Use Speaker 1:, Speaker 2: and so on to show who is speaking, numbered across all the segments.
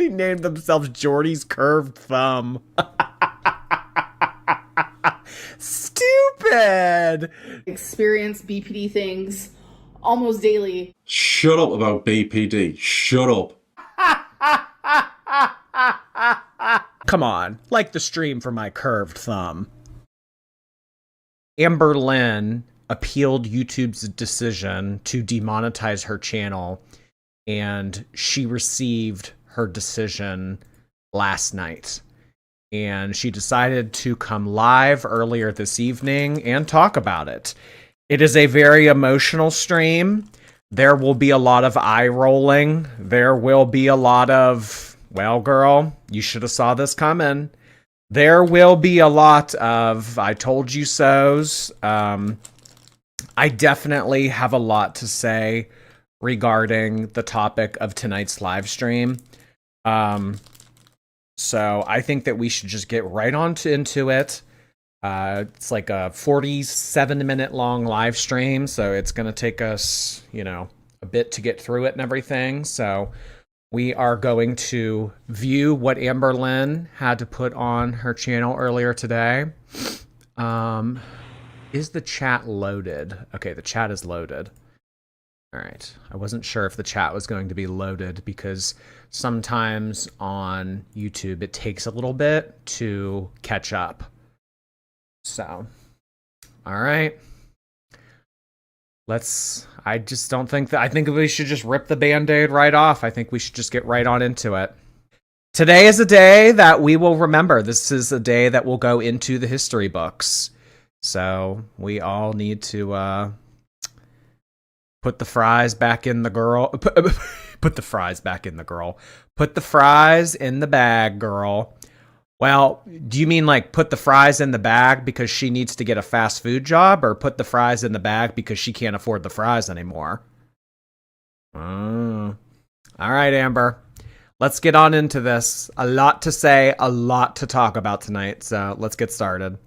Speaker 1: Somebody named themselves Jordy's curved thumb. Stupid.
Speaker 2: Experience BPD things almost daily.
Speaker 3: Shut up about BPD. Shut up.
Speaker 1: Come on, like the stream for my curved thumb. Amberlynn appealed YouTube's decision to demonetize her channel, and she received her decision last night. And she decided to come live earlier this evening and talk about it. It is a very emotional stream. There will be a lot of eye rolling. There will be a lot of, well, girl, you should have saw this coming. There will be a lot of I told you so's. I definitely have a lot to say regarding the topic of tonight's live stream. So I think that we should just get right on into it. It's like a 47-minute long live stream, so it's going to take us, a bit to get through it and everything. So we are going to view what Amberlynn had to put on her channel earlier today. Is the chat loaded? Okay, the chat is loaded. All right. I wasn't sure if the chat was going to be loaded because sometimes on YouTube it takes a little bit to catch up. So, all right. I just don't think that, I think we should just rip the Band-Aid right off. I think we should just get right on into it. Today is a day that we will remember. This is a day that will go into the history books. So we all need to put the fries back in the girl. Put the fries back in the girl. Put the fries in the bag, girl. Well, do you mean like put the fries in the bag because she needs to get a fast food job, or put the fries in the bag because she can't afford the fries anymore? All right, Amber. Let's get on into this. A lot to say, a lot to talk about tonight, so let's get started.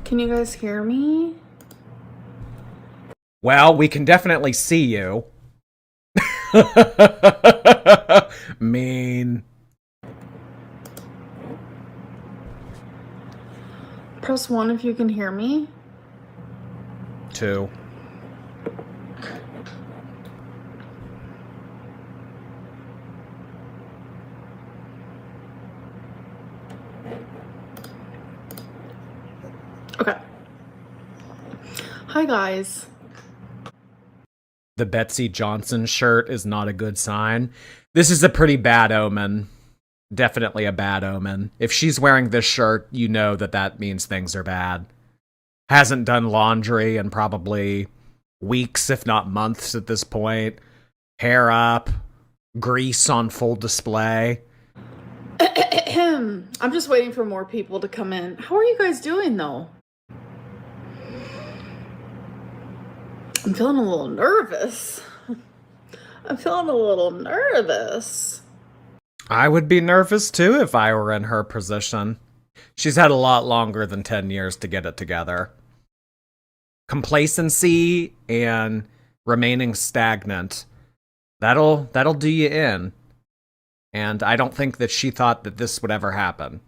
Speaker 2: Can you guys hear me?
Speaker 1: Well, we can definitely see you. Mean.
Speaker 2: Press 1 if you can hear me.
Speaker 1: 2.
Speaker 2: Okay. Hi, guys.
Speaker 1: The Betsy Johnson shirt is not a good sign. This is a pretty bad omen. Definitely a bad omen. If she's wearing this shirt, you know that means things are bad. Hasn't done laundry in probably weeks, if not months at this point. Hair up. Grease on full display.
Speaker 2: I'm just waiting for more people to come in. How are you guys doing, though? I'm feeling a little nervous.
Speaker 1: I would be nervous too if I were in her position. She's had a lot longer than 10 years to get it together. Complacency and remaining stagnant, that'll do you in. And I don't think that she thought that this would ever happen.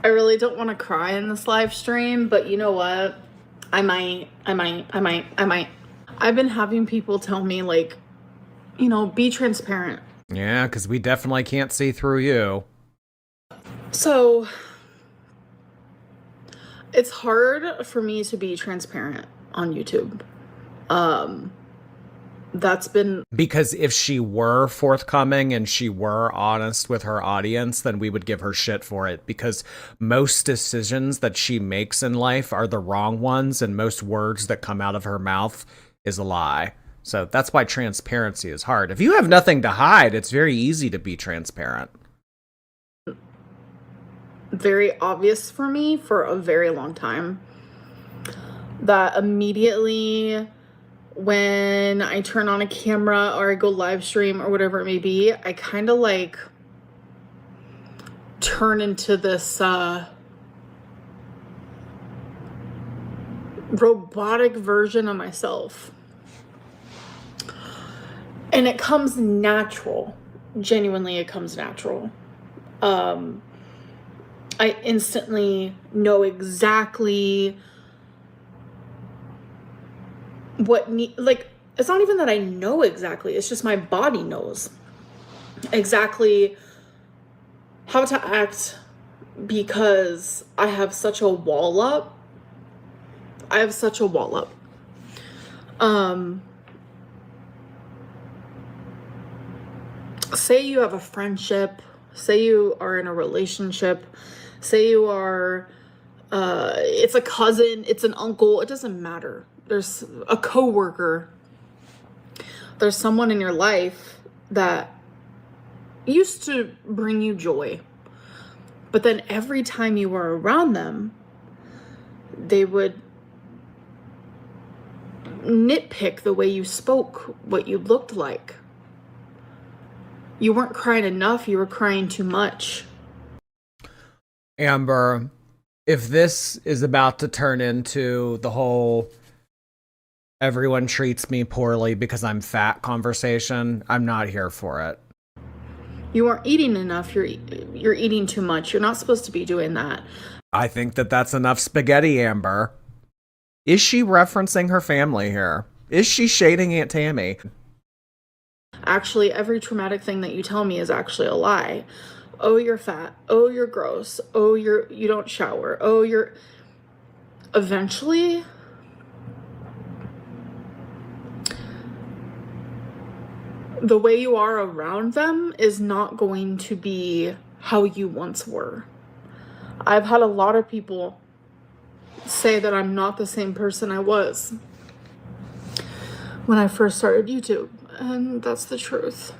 Speaker 2: I really don't want to cry in this live stream, but you know what? I might. I've been having people tell me, like, be transparent.
Speaker 1: Yeah, because we definitely can't see through you.
Speaker 2: So, it's hard for me to be transparent on YouTube. That's been...
Speaker 1: Because if she were forthcoming and she were honest with her audience, then we would give her shit for it. Because most decisions that she makes in life are the wrong ones, and most words that come out of her mouth is a lie. So that's why transparency is hard. If you have nothing to hide, it's very easy to be transparent.
Speaker 2: Very obvious for me for a very long time. That immediately when I turn on a camera or I go live stream or whatever it may be, I kind of like turn into this robotic version of myself. And it comes natural. Genuinely, it comes natural. I instantly know exactly it's not even that I know exactly, it's just my body knows exactly how to act, because I have such a wall up. Say you have a friendship, say you are in a relationship, say you are, it's a cousin, it's an uncle, it doesn't matter. There's a coworker. There's someone in your life that used to bring you joy. But then every time you were around them, they would nitpick the way you spoke, what you looked like. You weren't crying enough, you were crying too much.
Speaker 1: Amber, if this is about to turn into the whole everyone treats me poorly because I'm fat conversation, I'm not here for it.
Speaker 2: You aren't eating enough, you're eating too much. You're not supposed to be doing that.
Speaker 1: I think that that's enough spaghetti, Amber. Is she referencing her family here? Is she shading Aunt Tammy?
Speaker 2: Actually, every traumatic thing that you tell me is actually a lie. Oh, you're fat. Oh, you're gross. Oh, you don't shower. Oh, you're... Eventually, the way you are around them is not going to be how you once were. I've had a lot of people say that I'm not the same person I was when I first started YouTube. And that's the truth.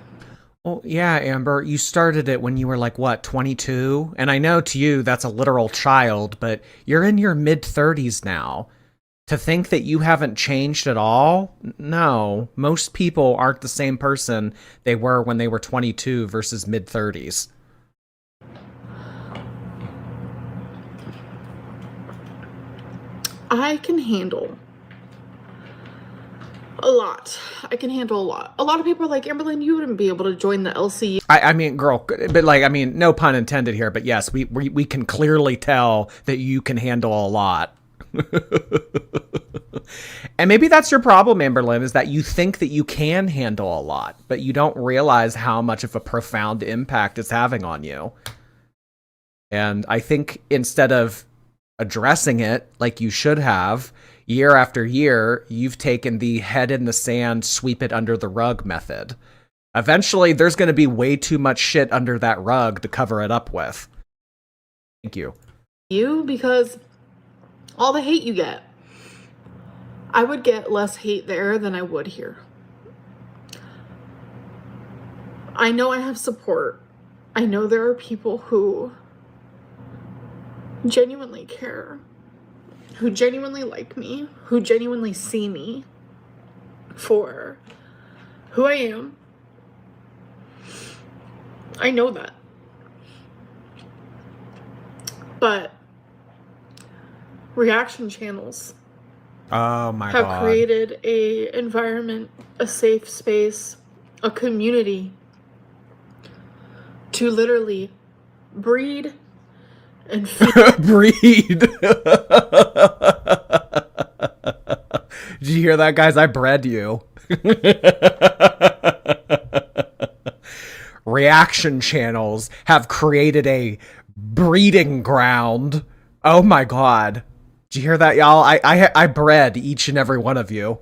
Speaker 1: Well, yeah, Amber, you started it when you were like, what, 22? And I know to you that's a literal child, but you're in your mid-30s now. To think that you haven't changed at all? No. Most people aren't the same person they were when they were 22 versus mid-30s.
Speaker 2: I can handle a lot. I can handle a lot. A lot of people are like, Amberlynn, you wouldn't be able to join the LC.
Speaker 1: I mean, girl, but like, I mean, no pun intended here, but yes, we can clearly tell that you can handle a lot. And maybe that's your problem, Amberlynn, is that you think that you can handle a lot, but you don't realize how much of a profound impact it's having on you. And I think instead of addressing it like you should have, year after year, you've taken the head in the sand, sweep it under the rug method. Eventually, there's going to be way too much shit under that rug to cover it up with. Thank you.
Speaker 2: Because all the hate you get, I would get less hate there than I would here. I know I have support. I know there are people who genuinely care, who genuinely like me, who genuinely see me for who I am. I know that. But reaction channels have created a environment, a safe space, a community to literally breed and feed.
Speaker 1: Breed. Did you hear that, guys? I bred you. Reaction channels have created a breeding ground. Oh my god. Did you hear that, y'all? I bred each and every one of you.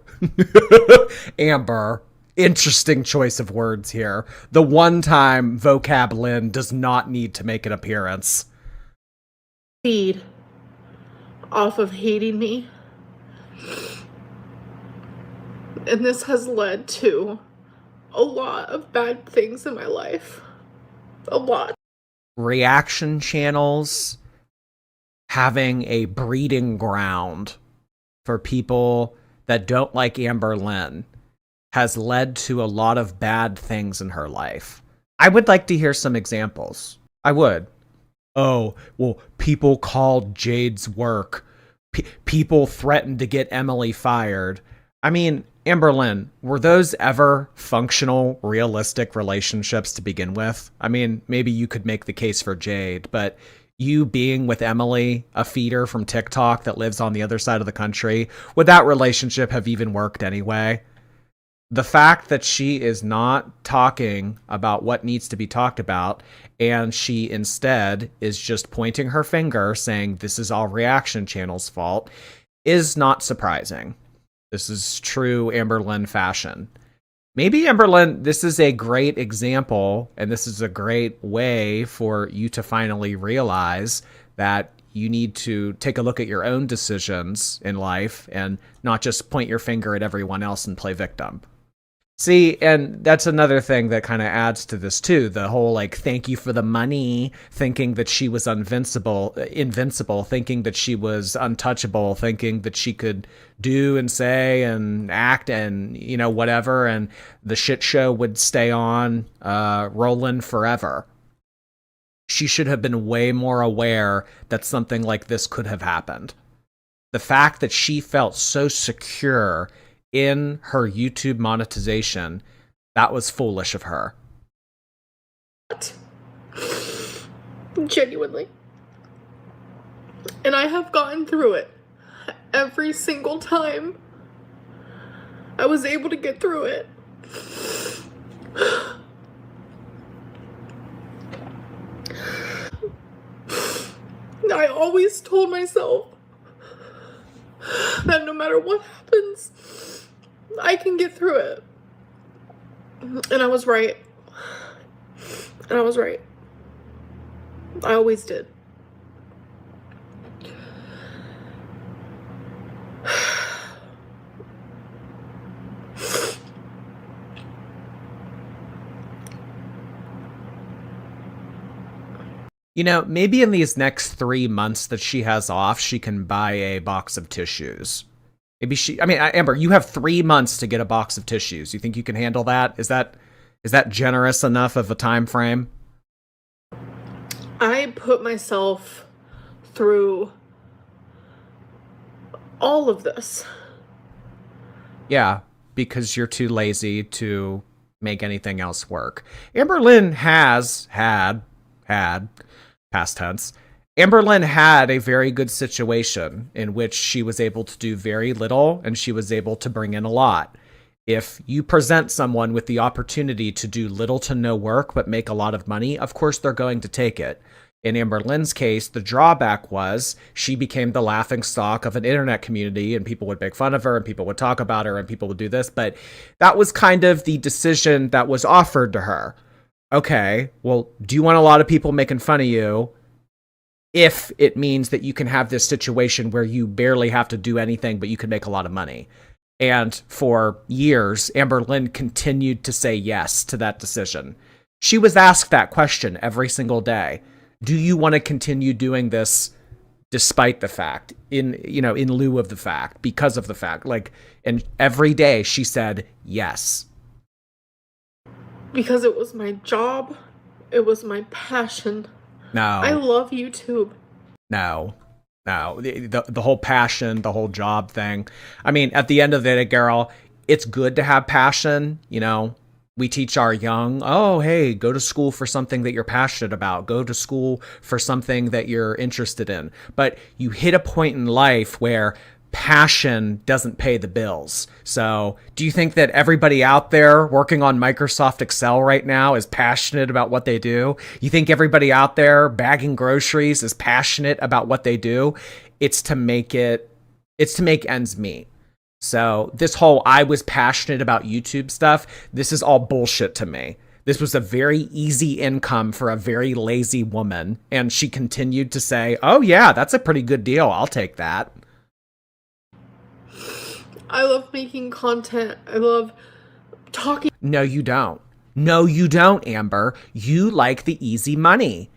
Speaker 1: Amber. Interesting choice of words here. The one time vocab Lynn does not need to make an appearance.
Speaker 2: Feed off of hating me. And this has led to a lot of bad things in my life. A lot.
Speaker 1: Reaction channels having a breeding ground for people that don't like Amberlynn has led to a lot of bad things in her life. I would like to hear some examples. I would. Oh, well, people called Jade's work. People threatened to get Emily fired. I mean, Amberlynn, were those ever functional, realistic relationships to begin with? I mean, maybe you could make the case for Jade, but you being with Emily, a feeder from TikTok that lives on the other side of the country, would that relationship have even worked anyway? The fact that she is not talking about what needs to be talked about, and she instead is just pointing her finger saying this is all Reaction Channel's fault, is not surprising. This is true Amberlynn fashion. Maybe, Amberlynn, this is a great example, and this is a great way for you to finally realize that you need to take a look at your own decisions in life and not just point your finger at everyone else and play victim. See, and that's another thing that kind of adds to this too. The whole like, thank you for the money, thinking that she was invincible, thinking that she was untouchable, thinking that she could do and say and act and, you know, whatever. And the shit show would stay on, rolling forever. She should have been way more aware that something like this could have happened. The fact that she felt so secure in her YouTube monetization, that was foolish of her.
Speaker 2: Genuinely. And I have gotten through it. Every single time I was able to get through it. I always told myself that no matter what happens, I can get through it. And I was right. And I was right. I always did.
Speaker 1: You know, maybe in these next 3 months that she has off, she can buy a box of tissues. Maybe Amber, you have 3 months to get a box of tissues. You think you can handle that? Is that generous enough of a time frame?
Speaker 2: I put myself through all of this.
Speaker 1: Yeah, because you're too lazy to make anything else work. Amberlynn has had, past tense, Amberlynn had a very good situation in which she was able to do very little and she was able to bring in a lot. If you present someone with the opportunity to do little to no work but make a lot of money, of course they're going to take it. In Amberlynn's case, the drawback was she became the laughingstock of an internet community and people would make fun of her and people would talk about her and people would do this. But that was kind of the decision that was offered to her. Okay, well, do you want a lot of people making fun of you if it means that you can have this situation where you barely have to do anything but you can make a lot of money? And for years, Amberlynn continued to say yes to that decision. She was asked that question every single day. Do you want to continue doing this despite the fact, in lieu of the fact, because of the fact? And every day she said yes.
Speaker 2: Because it was my job. It was my passion.
Speaker 1: No.
Speaker 2: I love YouTube.
Speaker 1: No. The whole passion, the whole job thing. I mean, at the end of the day, girl, it's good to have passion. You know, we teach our young, oh, hey, go to school for something that you're passionate about. Go to school for something that you're interested in. But you hit a point in life where passion doesn't pay the bills. So do you think that everybody out there working on Microsoft Excel right now is passionate about what they do? You think everybody out there bagging groceries is passionate about what they do? It's to make ends meet. So this whole I was passionate about YouTube stuff, this is all bullshit to me. This was a very easy income for a very lazy woman. And she continued to say, oh yeah, that's a pretty good deal. I'll take that.
Speaker 2: I love making content. I love talking.
Speaker 1: No, you don't. No, you don't, Amber. You like the easy money.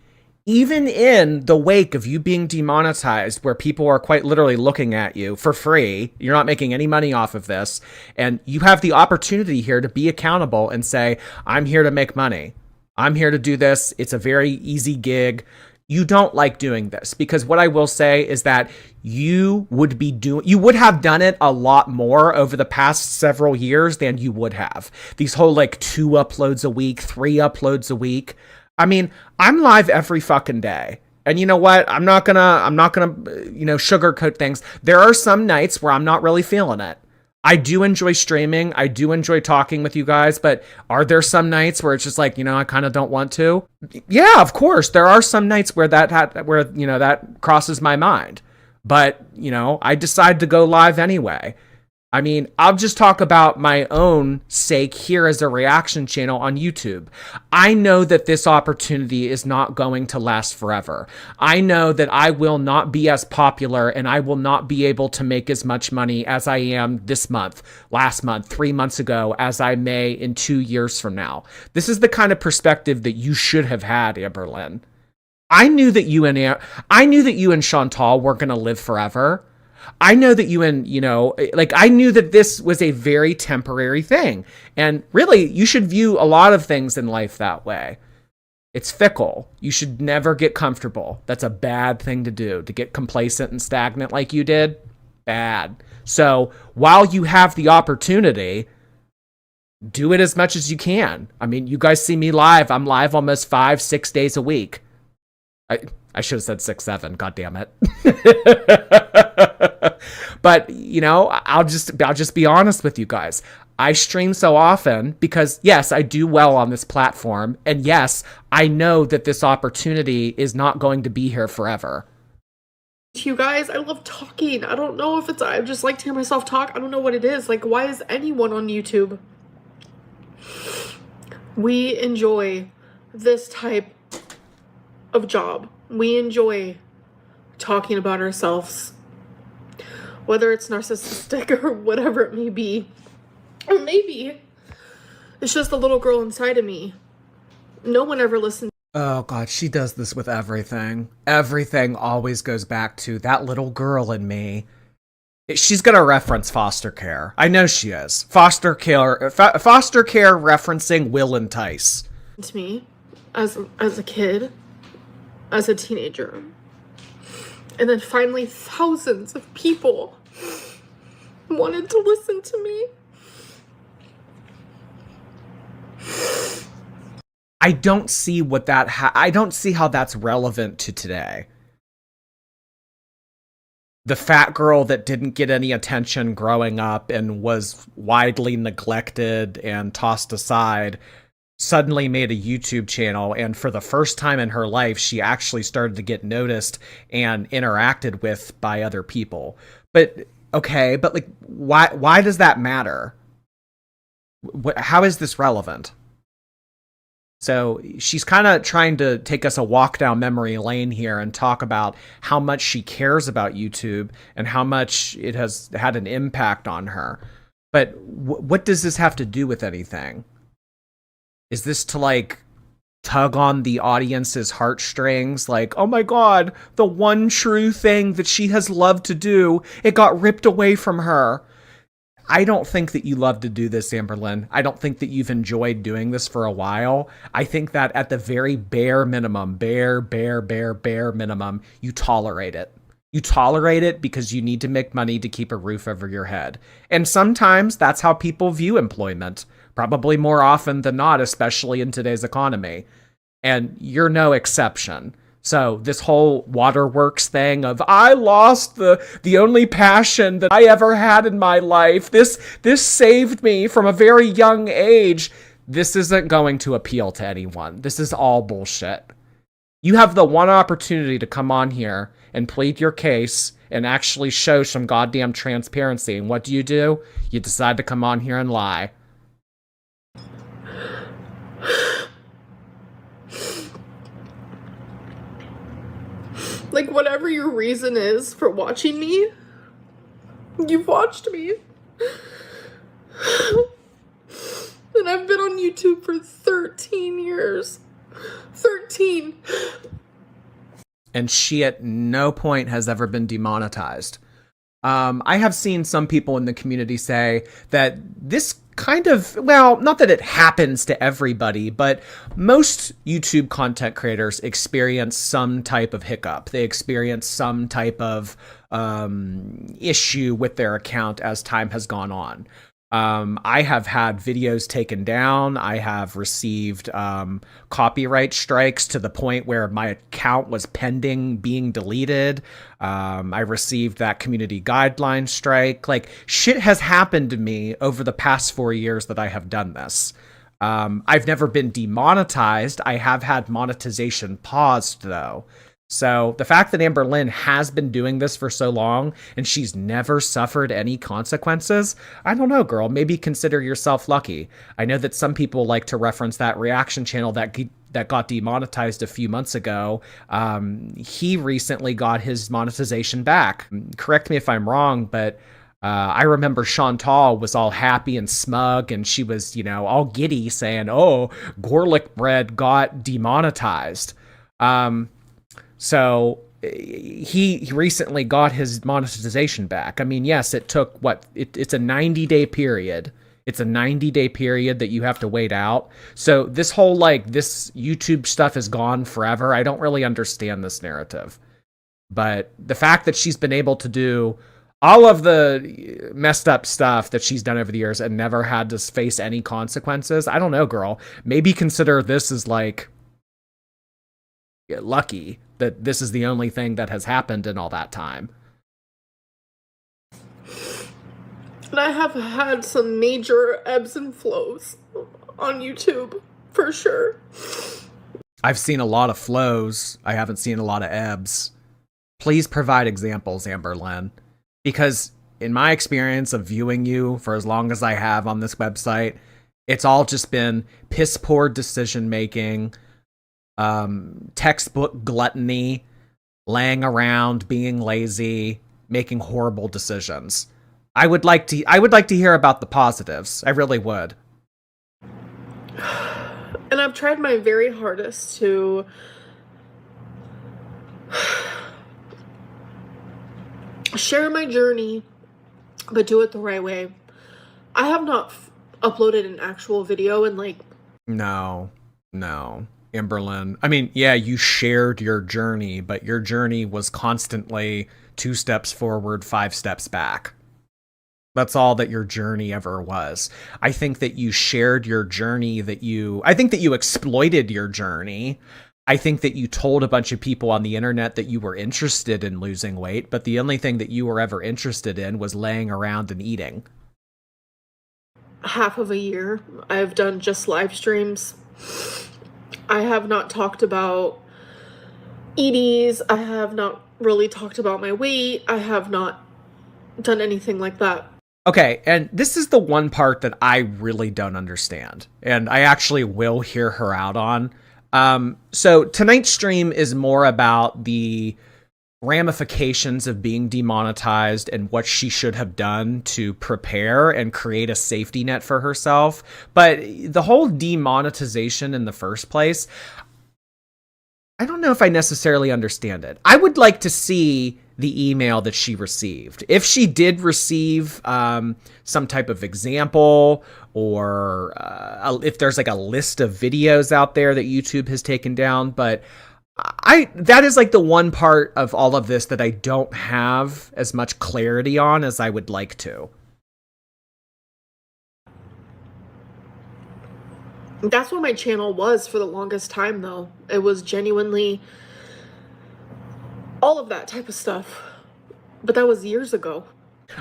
Speaker 1: even in the wake of you being demonetized, where people are quite literally looking at you for free, you're not making any money off of this, and you have the opportunity here to be accountable and say, I'm here to make money. I'm here to do this. It's a very easy gig. You don't like doing this, because what I will say is that you would have done it a lot more over the past several years than you would have. These whole like 2 uploads a week, 3 uploads a week. I mean, I'm live every fucking day. And you know what? I'm not gonna, sugarcoat things. There are some nights where I'm not really feeling it. I do enjoy streaming. I do enjoy talking with you guys, but are there some nights where it's just like, I kind of don't want to? Yeah, of course. There are some nights where that crosses my mind. But, I decide to go live anyway. I mean, I'll just talk about my own sake here as a reaction channel on YouTube. I know that this opportunity is not going to last forever. I know that I will not be as popular and I will not be able to make as much money as I am this month, last month, 3 months ago, as I may in 2 years from now. This is the kind of perspective that you should have had, Amberlynn. I knew that you and Chantal weren't going to live forever. I know that I knew that this was a very temporary thing. And really, you should view a lot of things in life that way. It's fickle. You should never get comfortable. That's a bad thing to do. To get complacent and stagnant like you did, bad. So while you have the opportunity, do it as much as you can. I mean, you guys see me live. I'm live almost 5-6 days a week. I should have said 6-7. God damn it. But I'll just be honest with you guys. I stream so often because yes, I do well on this platform, and yes, I know that this opportunity is not going to be here forever.
Speaker 2: You guys, I love talking. I don't know if I just like to hear myself talk. I don't know what it is. Like, why is anyone on YouTube? We enjoy this type of job. We enjoy talking about ourselves, whether it's narcissistic or whatever it may be, or maybe it's just the little girl inside of me. No one ever listened.
Speaker 1: Oh God, she does this with everything. Everything always goes back to that little girl in me. She's gonna reference foster care. I know she is. Foster care referencing will entice.
Speaker 2: To me, as a kid, as a teenager, and then finally thousands of people wanted to listen to me.
Speaker 1: I don't see I don't see how that's relevant to today. The fat girl that didn't get any attention growing up and was widely neglected and tossed aside suddenly made a YouTube channel, and for the first time in her life, she actually started to get noticed and interacted with by other people. But okay, but like, why does that matter? How is this relevant? So she's kind of trying to take us a walk down memory lane here and talk about how much she cares about YouTube and how much it has had an impact on her. But what does this have to do with anything? Is this to like tug on the audience's heartstrings? Like, oh my God, the one true thing that she has loved to do, it got ripped away from her. I don't think that you love to do this, Amberlynn. I don't think that you've enjoyed doing this for a while. I think that at the very bare minimum, bare minimum, you tolerate it. You tolerate it because you need to make money to keep a roof over your head. And sometimes that's how people view employment. Probably more often than not, especially in today's economy. And you're no exception. So this whole waterworks thing of I lost the only passion that I ever had in my life. This saved me from a very young age. This isn't going to appeal to anyone. This is all bullshit. You have the one opportunity to come on here and plead your case and actually show some goddamn transparency. And what do? You decide to come on here and lie.
Speaker 2: Like, whatever your reason is for watching me, you've watched me. And I've been on YouTube for 13 years. 13.
Speaker 1: and she at no point has ever been demonetized. I have seen some people in the community say that this kind of, well, not that it happens to everybody, but most YouTube content creators experience some type of hiccup. They experience some type of issue with their account as time has gone on. I have had videos taken down. I have received copyright strikes to the point where my account was pending being deleted. I received that community guideline strike. Like, shit has happened to me over the past 4 years that I have done this. I've never been demonetized. I have had monetization paused, though. So the fact that Amberlynn has been doing this for so long and she's never suffered any consequences, I don't know, girl. Maybe consider yourself lucky. I know that some people like to reference that reaction channel that got demonetized a few months ago. He recently got his monetization back. Correct me if I'm wrong, but I remember Chantal was all happy and smug, and she was, all giddy saying, "Oh, garlic bread got demonetized." So he recently got his monetization back. I mean, yes, it took it's a 90-day period. It's a 90-day period that you have to wait out. So this whole, this YouTube stuff is gone forever. I don't really understand this narrative. But the fact that she's been able to do all of the messed up stuff that she's done over the years and never had to face any consequences, I don't know, girl. Maybe consider this as lucky that this is the only thing that has happened in all that time.
Speaker 2: And I have had some major ebbs and flows on YouTube, for sure.
Speaker 1: I've seen a lot of flows. I haven't seen a lot of ebbs. Please provide examples, Amberlynn. Because in my experience of viewing you for as long as I have on this website, it's all just been piss poor decision making, textbook gluttony, laying around, being lazy, making horrible decisions. I would like to hear about the positives. I really would.
Speaker 2: And I've tried my very hardest to share my journey, but do it the right way. I have not uploaded an actual video in
Speaker 1: No. Amberlynn. I mean, yeah, you shared your journey, but your journey was constantly 2 steps forward, 5 steps back. That's all that your journey ever was. I think that you shared your journey, I think that you exploited your journey. I think that you told a bunch of people on the internet that you were interested in losing weight, but the only thing that you were ever interested in was laying around and eating.
Speaker 2: Half of a year, I've done just live streams. I have not talked about EDs. I have not really talked about my weight. I have not done anything like that.
Speaker 1: Okay, and this is the one part that I really don't understand, and I actually will hear her out on. So tonight's stream is more about the ramifications of being demonetized and what she should have done to prepare and create a safety net for herself. But the whole demonetization in the first place, I don't know if I necessarily understand it. I would like to see the email that she received. If she did receive some type of example, or if there's a list of videos out there that YouTube has taken down. But that is the one part of all of this that I don't have as much clarity on as I would like to.
Speaker 2: That's what my channel was for the longest time, though. It was genuinely all of that type of stuff. But that was years ago.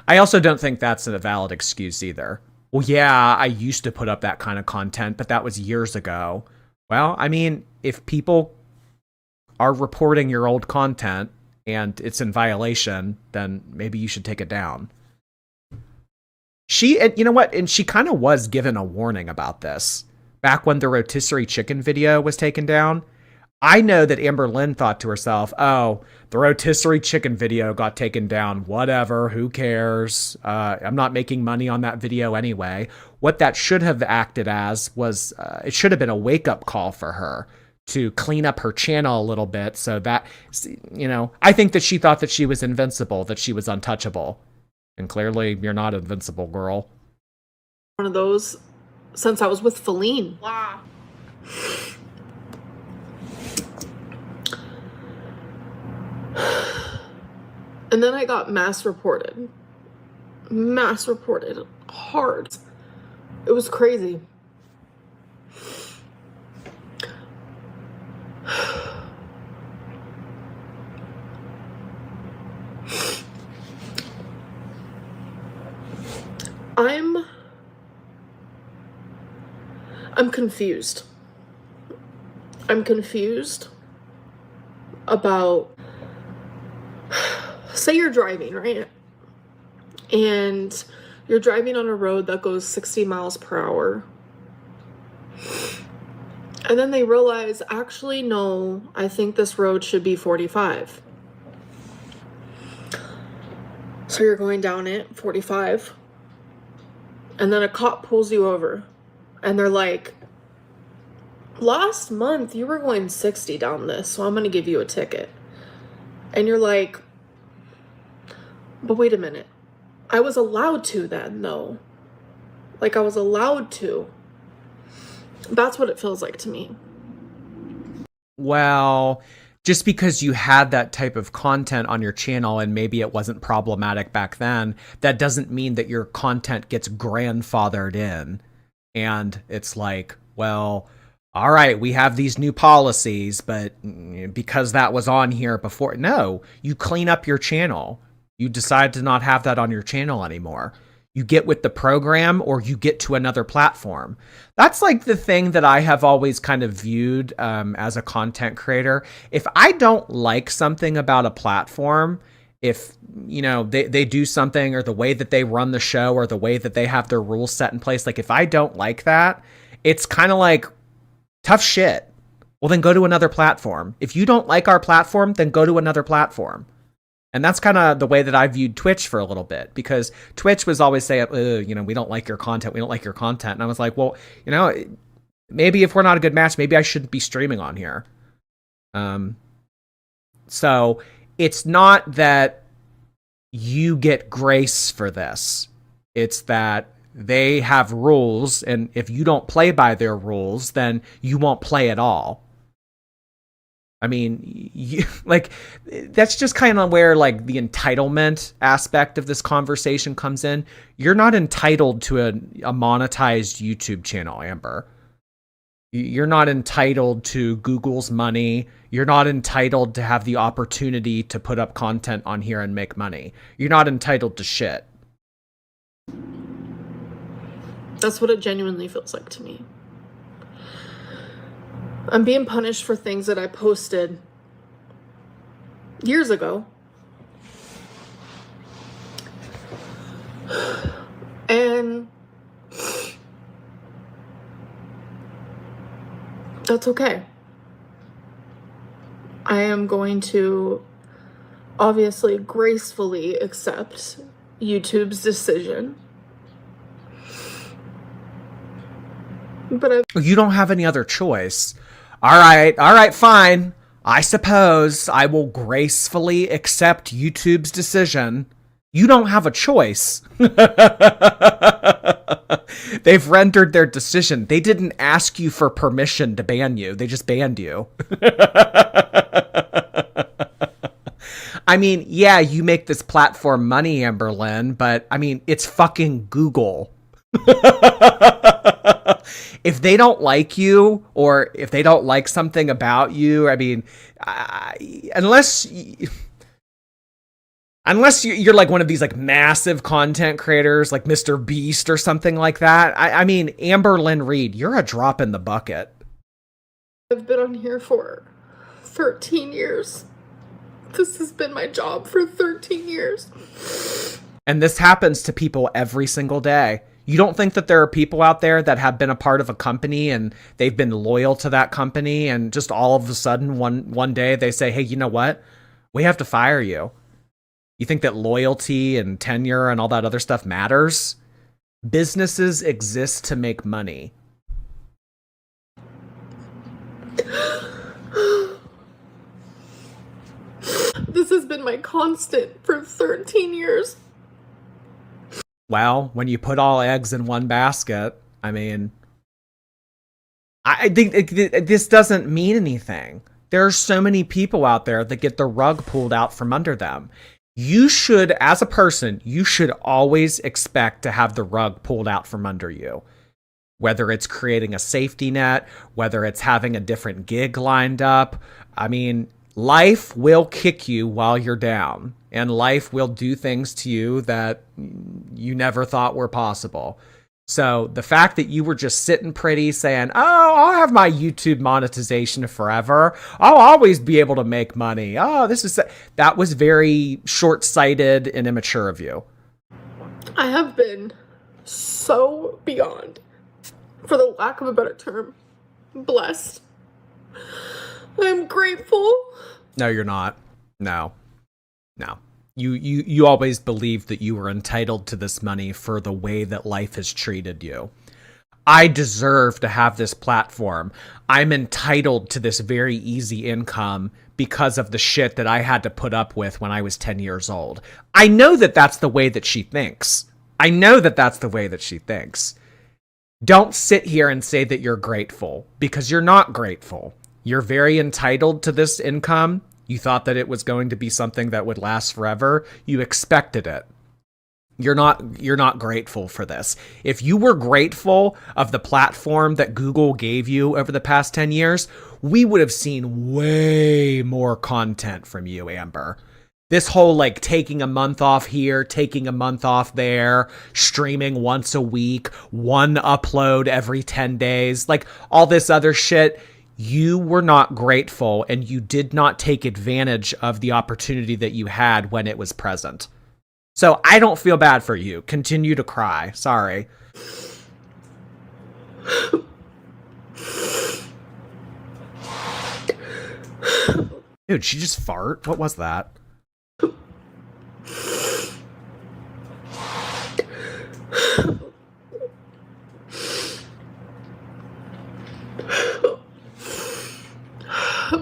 Speaker 1: I also don't think that's a valid excuse either. Well, yeah, I used to put up that kind of content, but that was years ago. Well, I mean, if people are reporting your old content and it's in violation, then maybe you should take it down. You know what? And she kind of was given a warning about this. Back when the rotisserie chicken video was taken down, I know that Amberlynn thought to herself, oh, the rotisserie chicken video got taken down. Whatever, who cares? I'm not making money on that video anyway. What that should have acted as was, it should have been a wake-up call for her to clean up her channel a little bit. So that, you know, I think that she thought that she was invincible, that she was untouchable. And clearly you're not invincible, girl.
Speaker 2: One of those since I was with Feline. Wow. And then I got mass reported hard. It was crazy. I'm confused. I'm confused about, say you're driving, right? And you're driving on a road that goes 60 miles per hour. And then they realize, actually, no, I think this road should be 45. So you're going down it, 45. And then a cop pulls you over. And they're like, last month you were going 60 down this, so I'm going to give you a ticket. And you're like, but wait a minute. I was allowed to then, though. Like, I was allowed to. That's what it feels like to me.
Speaker 1: Well, just because you had that type of content on your channel and maybe it wasn't problematic back then, that doesn't mean that your content gets grandfathered in. And it's like, well, all right, we have these new policies, but because that was on here before, no, you clean up your channel. You decide to not have that on your channel anymore. You get with the program or you get to another platform. That's like the thing that I have always kind of viewed as a content creator. If I don't like something about a platform, if, you know, they do something or the way that they run the show or the way that they have their rules set in place, like if I don't like that, it's kind of like tough shit. Well, then go to another platform. If you don't like our platform, then go to another platform. And that's kind of the way that I viewed Twitch for a little bit, because Twitch was always saying, you know, we don't like your content. We don't like your content. And I was like, well, you know, maybe if we're not a good match, maybe I shouldn't be streaming on here. So it's not that you get grace for this. It's that they have rules. And if you don't play by their rules, then you won't play at all. I mean, like, that's just kind of where, like, the entitlement aspect of this conversation comes in. You're not entitled to a monetized YouTube channel, Amber. You're not entitled to Google's money. You're not entitled to have the opportunity to put up content on here and make money. You're not entitled to shit.
Speaker 2: That's what it genuinely feels like to me. I'm being punished for things that I posted years ago. And that's okay. I am going to obviously gracefully accept YouTube's decision. But
Speaker 1: you don't have any other choice. All right, fine. I suppose I will gracefully accept YouTube's decision. You don't have a choice. They've rendered their decision. They didn't ask you for permission to ban you. They just banned you. I mean, yeah, you make this platform money, Amberlynn, but I mean, it's fucking Google. If they don't like you, or if they don't like something about you, I mean, unless you're like one of these like massive content creators like Mr. Beast or something like that, I mean, Amberlynn Reed, you're a drop in the bucket.
Speaker 2: I've been on here for 13 years. This has been my job for 13 years.
Speaker 1: And this happens to people every single day. You don't think that there are people out there that have been a part of a company and they've been loyal to that company, and just all of a sudden one day they say, hey, you know what? We have to fire you. You think that loyalty and tenure and all that other stuff matters? Businesses exist to make money.
Speaker 2: been my constant for 13 years.
Speaker 1: Well, when you put all eggs in one basket, I mean, I think this doesn't mean anything. There are so many people out there that get the rug pulled out from under them. You should, as a person, you should always expect to have the rug pulled out from under you. Whether it's creating a safety net, whether it's having a different gig lined up. I mean, life will kick you while you're down, and life will do things to you that you never thought were possible. So the fact that you were just sitting pretty saying, oh, I'll have my YouTube monetization forever. I'll always be able to make money. Oh, that was very short-sighted and immature of you.
Speaker 2: I have been so beyond, for the lack of a better term, blessed. I'm grateful.
Speaker 1: No, you're not. No. You always believed that you were entitled to this money for the way that life has treated you. I deserve to have this platform. I'm entitled to this very easy income because of the shit that I had to put up with when I was 10 years old. I know that that's the way that she thinks. Don't sit here and say that you're grateful, because you're not grateful. You're very entitled to this income. You thought that it was going to be something that would last forever. You expected it. You're not grateful for this. If you were grateful of the platform that Google gave you over the past 10 years, we would have seen way more content from you, Amber. This whole like taking a month off here, taking a month off there, streaming once a week, one upload every 10 days, like all this other shit. You were not grateful, and you did not take advantage of the opportunity that you had when it was present. So I don't feel bad for you. Continue to cry. Sorry. Dude, she just fart? What was that?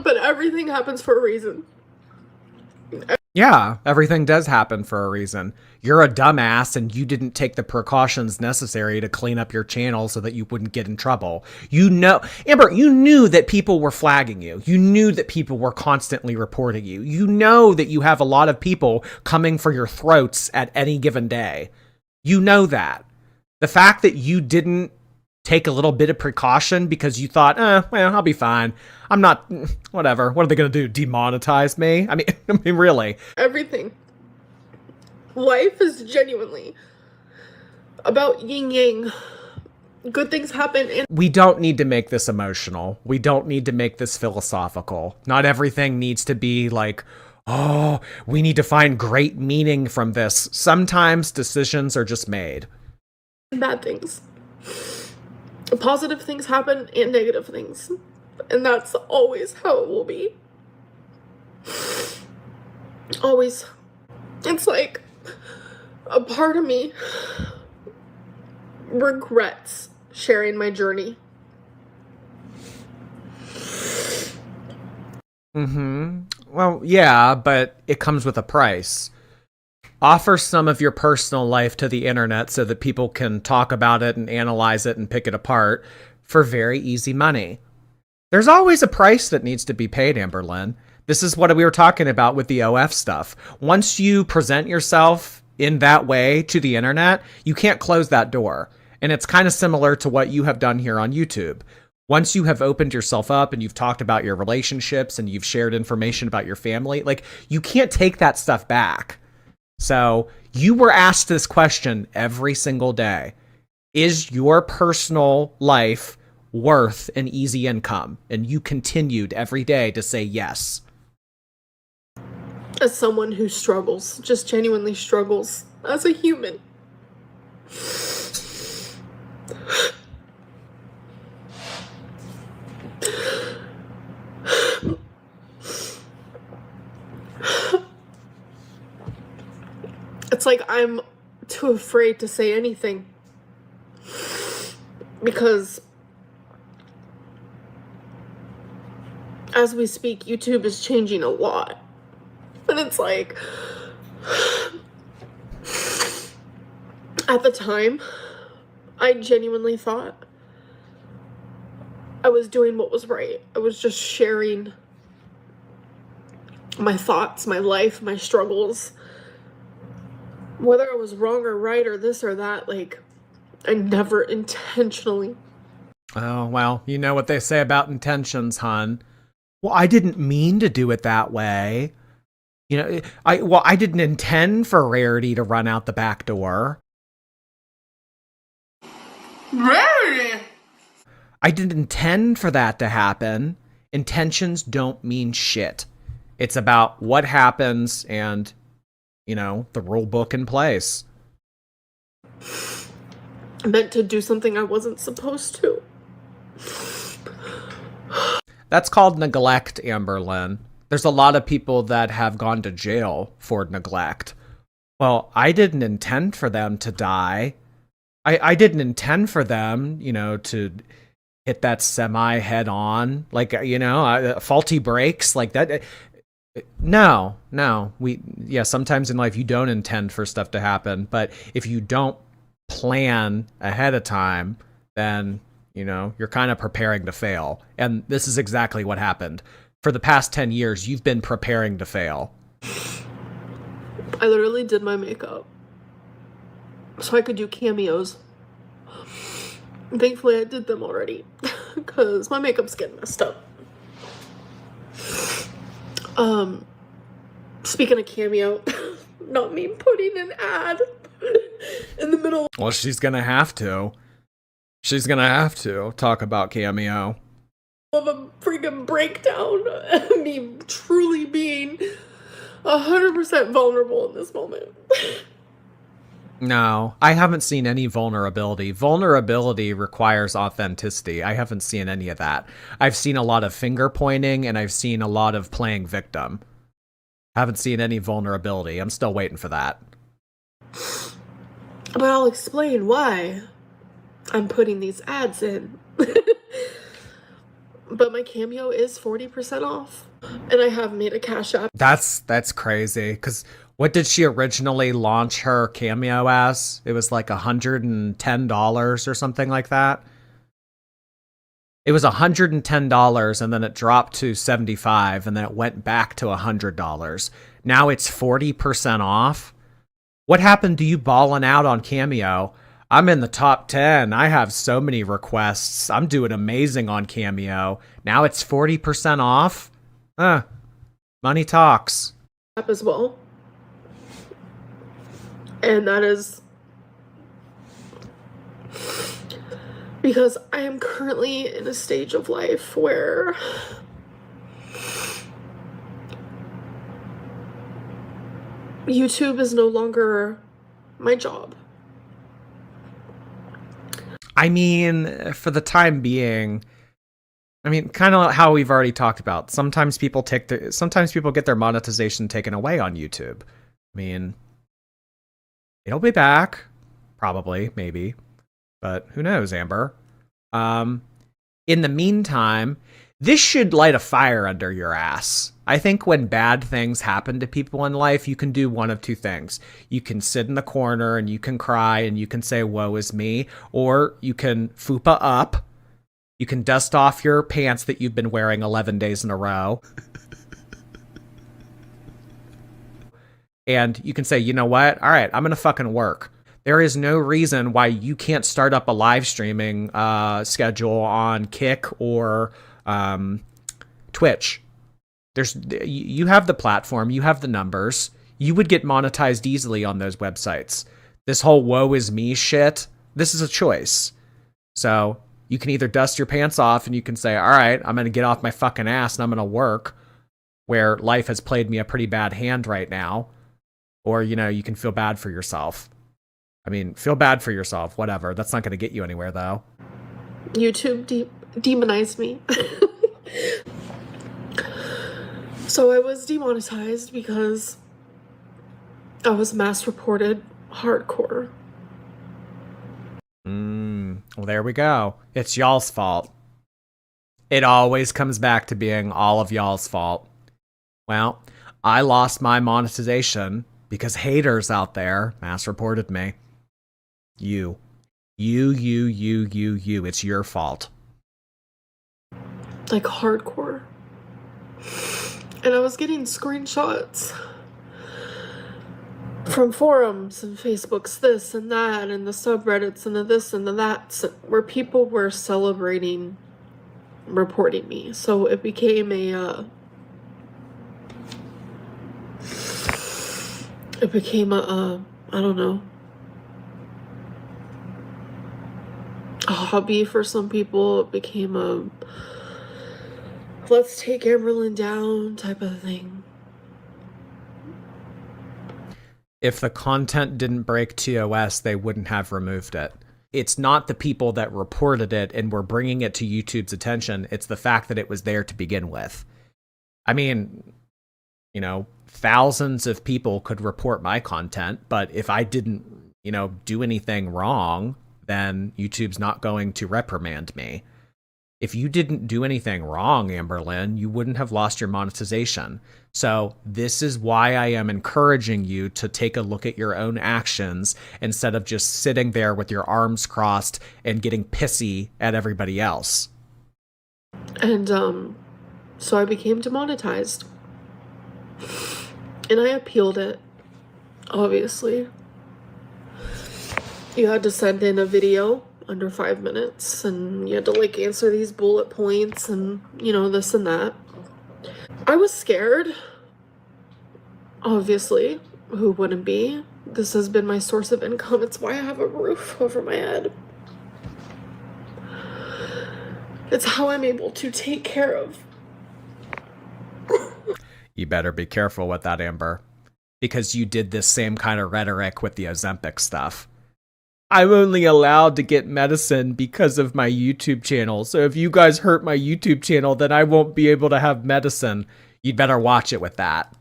Speaker 2: But everything happens for a reason.
Speaker 1: Yeah, everything does happen for a reason. You're a dumbass and you didn't take the precautions necessary to clean up your channel so that you wouldn't get in trouble. You know, Amber, you knew that people were flagging you. You knew that people were constantly reporting you. You know that you have a lot of people coming for your throats at any given day. You know that. The fact that you didn't take a little bit of precaution because you thought, well, I'll be fine. I'm not, whatever. What are they going to do? Demonetize me? I mean, really.
Speaker 2: Everything. Life is genuinely about yin yang. Good things happen.
Speaker 1: We don't need to make this emotional. We don't need to make this philosophical. Not everything needs to be like, oh, we need to find great meaning from this. Sometimes decisions are just made.
Speaker 2: Bad things. Positive things happen and negative things. And that's always how it will be. Always. It's like a part of me regrets sharing my journey.
Speaker 1: Well, yeah, but it comes with a price. Offer some of your personal life to the internet so that people can talk about it and analyze it and pick it apart for very easy money. There's always a price that needs to be paid, Amberlynn. This is what we were talking about with the OF stuff. Once you present yourself in that way to the internet, you can't close that door. And it's kind of similar to what you have done here on YouTube. Once you have opened yourself up and you've talked about your relationships and you've shared information about your family, like, you can't take that stuff back. So you were asked this question every single day. Is your personal life worth an easy income? And you continued every day to say yes.
Speaker 2: As someone who struggles, just genuinely struggles as a human. It's like I'm too afraid to say anything because as we speak, YouTube is changing a lot. And And it's like, at the time, I genuinely thought I was doing what was right. I was just sharing my thoughts, my life, my struggles. Whether I was wrong or right or this or that, like, I never intentionally.
Speaker 1: Oh, well, you know what they say about intentions, hun. Well, I didn't mean to do it that way. You know, I didn't intend for Rarity to run out the back door.
Speaker 2: Rarity!
Speaker 1: I didn't intend for that to happen. Intentions don't mean shit. It's about what happens and, you know, the rule book in place.
Speaker 2: I meant to do something I wasn't supposed to.
Speaker 1: That's called neglect, Amberlynn. There's a lot of people that have gone to jail for neglect. Well, I didn't intend for them to die. I didn't intend for them, you know, to hit that semi head on, like, you know, faulty brakes like that. No. Sometimes in life you don't intend for stuff to happen, but if you don't plan ahead of time, then, you know, you're kind of preparing to fail. And this is exactly what happened. For the past 10 years, you've been preparing to fail.
Speaker 2: I literally did my makeup so I could do cameos. Thankfully, I did them already because my makeup's getting messed up. Speaking of cameo, not me putting an ad in the middle.
Speaker 1: Well, she's gonna have to. She's gonna have to talk about Cameo.
Speaker 2: Of a freaking breakdown. Me truly being 100% vulnerable in this moment.
Speaker 1: No, I haven't seen any vulnerability. Vulnerability requires authenticity. I haven't seen any of that. I've seen a lot of finger pointing and I've seen a lot of playing victim. Haven't seen any vulnerability. I'm still waiting for that.
Speaker 2: But I'll explain why I'm putting these ads in. But my Cameo is 40% off. And I have made a Cash App.
Speaker 1: That's crazy. Because what did she originally launch her Cameo as? It was like $110 or something like that. It was $110 and then it dropped to $75 and then it went back to $100. Now it's 40% off. What happened to you balling out on Cameo? I'm in the top 10. I have so many requests. I'm doing amazing on Cameo. Now it's 40% off? Money talks.
Speaker 2: App as well. And that is because I am currently in a stage of life where YouTube is no longer my job.
Speaker 1: I mean, for the time being, I mean, kind of how we've already talked about. Sometimes people get their monetization taken away on YouTube. I mean, it'll be back, probably, maybe, but who knows, Amber? In the meantime, this should light a fire under your ass. I think when bad things happen to people in life, you can do one of two things. You can sit in the corner and you can cry and you can say, woe is me, or you can fupa up. You can dust off your pants that you've been wearing 11 days in a row. And you can say, you know what? All right, I'm going to fucking work. There is no reason why you can't start up a live streaming schedule on Kick or Twitch. You have the platform, you have the numbers. You would get monetized easily on those websites. This whole woe is me shit, this is a choice. So you can either dust your pants off and you can say, all right, I'm going to get off my fucking ass and I'm going to work, where life has played me a pretty bad hand right now. Or, you know, you can feel bad for yourself. I mean, feel bad for yourself, whatever. That's not going to get you anywhere, though.
Speaker 2: YouTube demonized me. So I was demonetized because I was mass reported hardcore.
Speaker 1: Well, there we go. It's y'all's fault. It always comes back to being all of y'all's fault. Well, I lost my monetization because haters out there mass reported me. You. It's your fault.
Speaker 2: Like hardcore. And I was getting screenshots from forums and Facebooks, this and that, and the subreddits and the this and the that, where people were celebrating reporting me. So it became a I don't know, a hobby for some people. It became a let's take Amberlynn down type of thing.
Speaker 1: If the content didn't break TOS, they wouldn't have removed it. It's not the people that reported it and were bringing it to YouTube's attention. It's the fact that it was there to begin with. I mean, you know, thousands of people could report my content, but if I didn't, you know, do anything wrong, then YouTube's not going to reprimand me. If you didn't do anything wrong, Amberlynn, you wouldn't have lost your monetization. So this is why I am encouraging you to take a look at your own actions instead of just sitting there with your arms crossed and getting pissy at everybody else.
Speaker 2: And so I became demonetized. And I appealed it, obviously. You had to send in a video under 5 minutes, and you had to like answer these bullet points and, you know, this and that. I was scared. Obviously, who wouldn't be? This has been my source of income. It's why I have a roof over my head. It's how I'm able to take care of.
Speaker 1: You better be careful with that, Amber, because you did this same kind of rhetoric with the Ozempic stuff. I'm only allowed to get medicine because of my YouTube channel. So if you guys hurt my YouTube channel, then I won't be able to have medicine. You'd better watch it with that.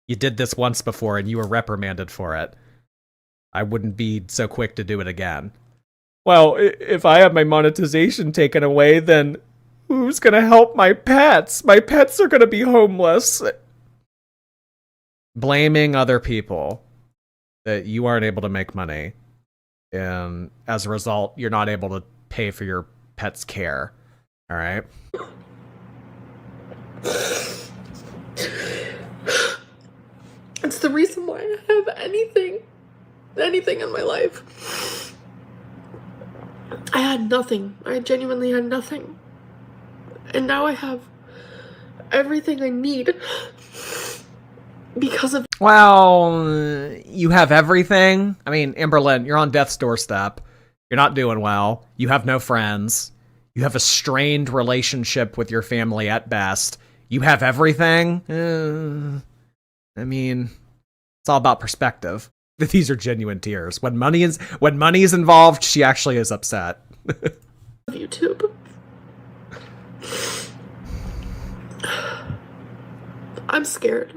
Speaker 1: You did this once before and you were reprimanded for it. I wouldn't be so quick to do it again. Well, if I have my monetization taken away, then who's going to help my pets? My pets are going to be homeless. Blaming other people that you aren't able to make money. And as a result, you're not able to pay for your pet's care. All right?
Speaker 2: It's the reason why I have anything in my life. I had nothing. I genuinely had nothing. And now I have everything I need because of...
Speaker 1: Well, you have everything. I mean, Amberlynn, you're on death's doorstep. You're not doing well. You have no friends. You have a strained relationship with your family at best. You have everything. I mean, it's all about perspective. These are genuine tears. When money is involved, she actually is upset.
Speaker 2: YouTube. I'm scared.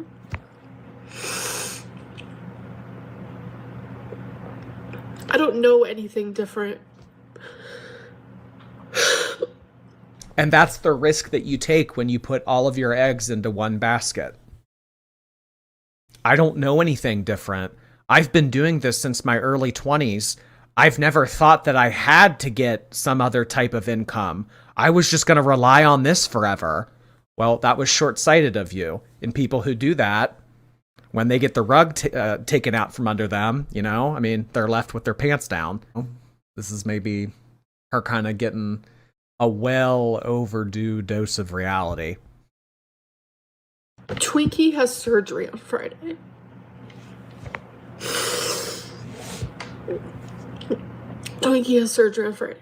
Speaker 2: I don't know anything different.
Speaker 1: And that's the risk that you take when you put all of your eggs into one basket. I don't know anything different. I've been doing this since my early 20s. I've never thought that I had to get some other type of income. I was just going to rely on this forever. Well, that was short-sighted of you. And people who do that, when they get the rug taken out from under them, you know, I mean, they're left with their pants down. This is maybe her kind of getting a well overdue dose of reality.
Speaker 2: Twinkie has surgery on Friday. Twinkie has surgery on Friday.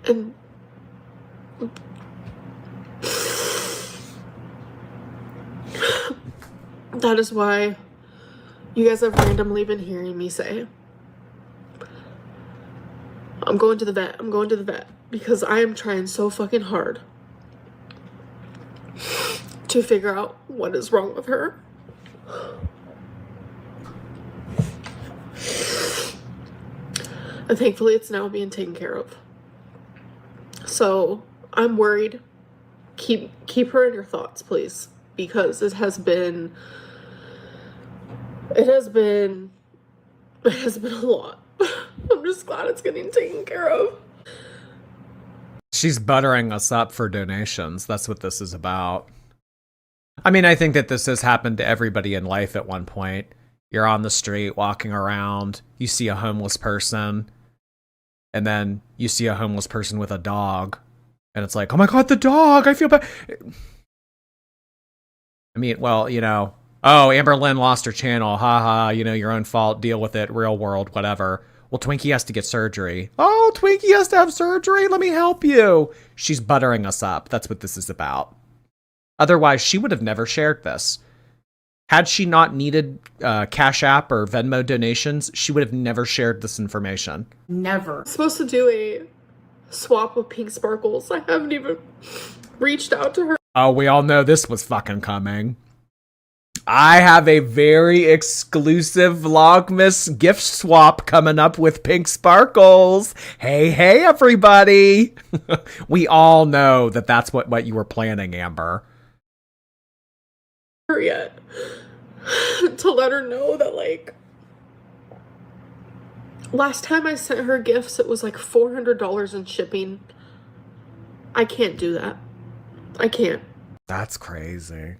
Speaker 2: And that is why you guys have randomly been hearing me say, I'm going to the vet. I'm going to the vet. Because I am trying so fucking hard to figure out what is wrong with her. And thankfully it's now being taken care of. So I'm worried keep her in your thoughts, please, because it has been a lot. I'm just glad it's getting taken care of.
Speaker 1: She's buttering us up for donations. That's what this is about. I mean, I think that this has happened to everybody in life at one point. You're on the street walking around, you see a homeless person, and then you see a homeless person with a dog, and it's like, oh my God, the dog, I feel bad. I mean, well, you know, oh, Amberlynn lost her channel, haha, you know, your own fault, deal with it, real world, whatever. Well, Twinkie has to get surgery. Oh, Twinkie has to have surgery, let me help you. She's buttering us up. That's what this is about. Otherwise, she would have never shared this. Had she not needed Cash App or Venmo donations, she would have never shared this information.
Speaker 2: Never. I'm supposed to do a swap with Pink Sparkles. I haven't even reached out to her.
Speaker 1: Oh, we all know this was fucking coming. I have a very exclusive Vlogmas gift swap coming up with Pink Sparkles. Hey, hey, everybody. We all know that that's what you were planning, Amber.
Speaker 2: Her yet to let her know that, like, last time I sent her gifts, it was like $400 in shipping. I can't do that. I can't.
Speaker 1: That's crazy.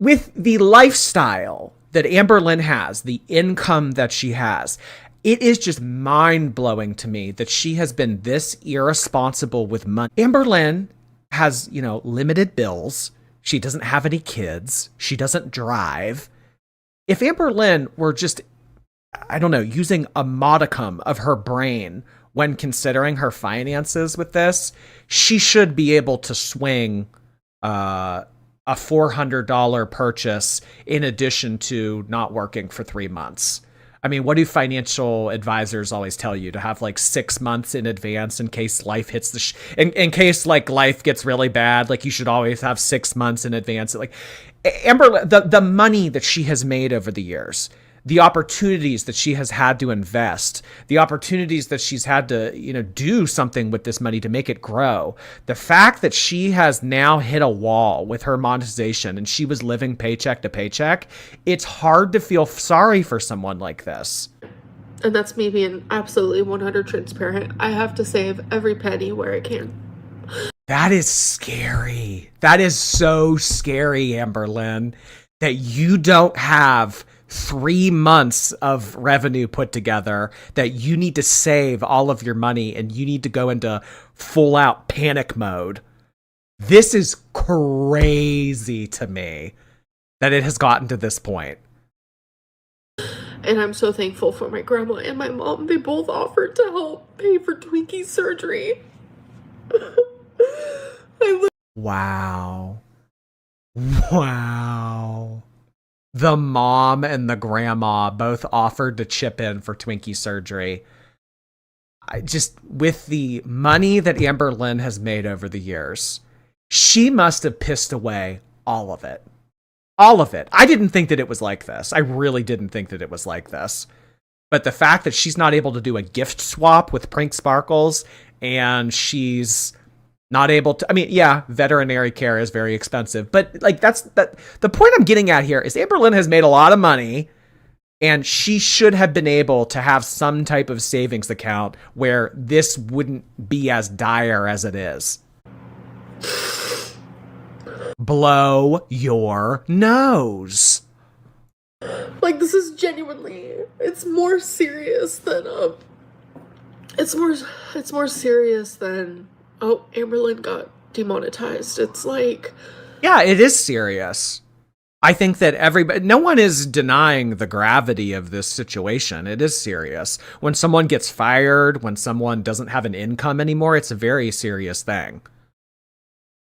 Speaker 1: With the lifestyle that Amberlynn has, the income that she has, it is just mind-blowing to me that she has been this irresponsible with money. Amberlynn has, you know, limited bills. She doesn't have any kids. She doesn't drive. If Amberlynn were just, I don't know, using a modicum of her brain when considering her finances with this, she should be able to swing a $400 purchase in addition to not working for 3 months. I mean, what do financial advisors always tell you? To have like 6 months in advance in case life hits the in case like life gets really bad. Like, you should always have 6 months in advance. Like, Amber, the money that she has made over the years, the opportunities that she has had to invest, the opportunities that she's had to, you know, do something with this money to make it grow. The fact that she has now hit a wall with her monetization and she was living paycheck to paycheck, it's hard to feel sorry for someone like this.
Speaker 2: And that's me being absolutely 100% transparent. I have to save every penny where I can.
Speaker 1: That is scary. That is so scary, Amberlynn, that you don't have 3 months of revenue put together, that you need to save all of your money and you need to go into full out panic mode. This is crazy to me that it has gotten to this point.
Speaker 2: And I'm so thankful for my grandma and my mom. They both offered to help pay for Twinkie's surgery.
Speaker 1: Wow. Wow. The mom and the grandma both offered to chip in for Twinkie surgery. With the money that Amberlynn has made over the years, she must have pissed away all of it. All of it. I didn't think that it was like this. I really didn't think that it was like this. But the fact that she's not able to do a gift swap with Pink Sparkles, and she's not able to, I mean, yeah, veterinary care is very expensive, but like the point I'm getting at here is Amberlynn has made a lot of money and she should have been able to have some type of savings account where this wouldn't be as dire as it is. Blow your nose.
Speaker 2: Like, this is genuinely, it's more serious than, it's more serious than, oh, Amberlynn got demonetized. It's like,
Speaker 1: yeah, it is serious. I think that no one is denying the gravity of this situation. It is serious. When someone gets fired, when someone doesn't have an income anymore, it's a very serious thing.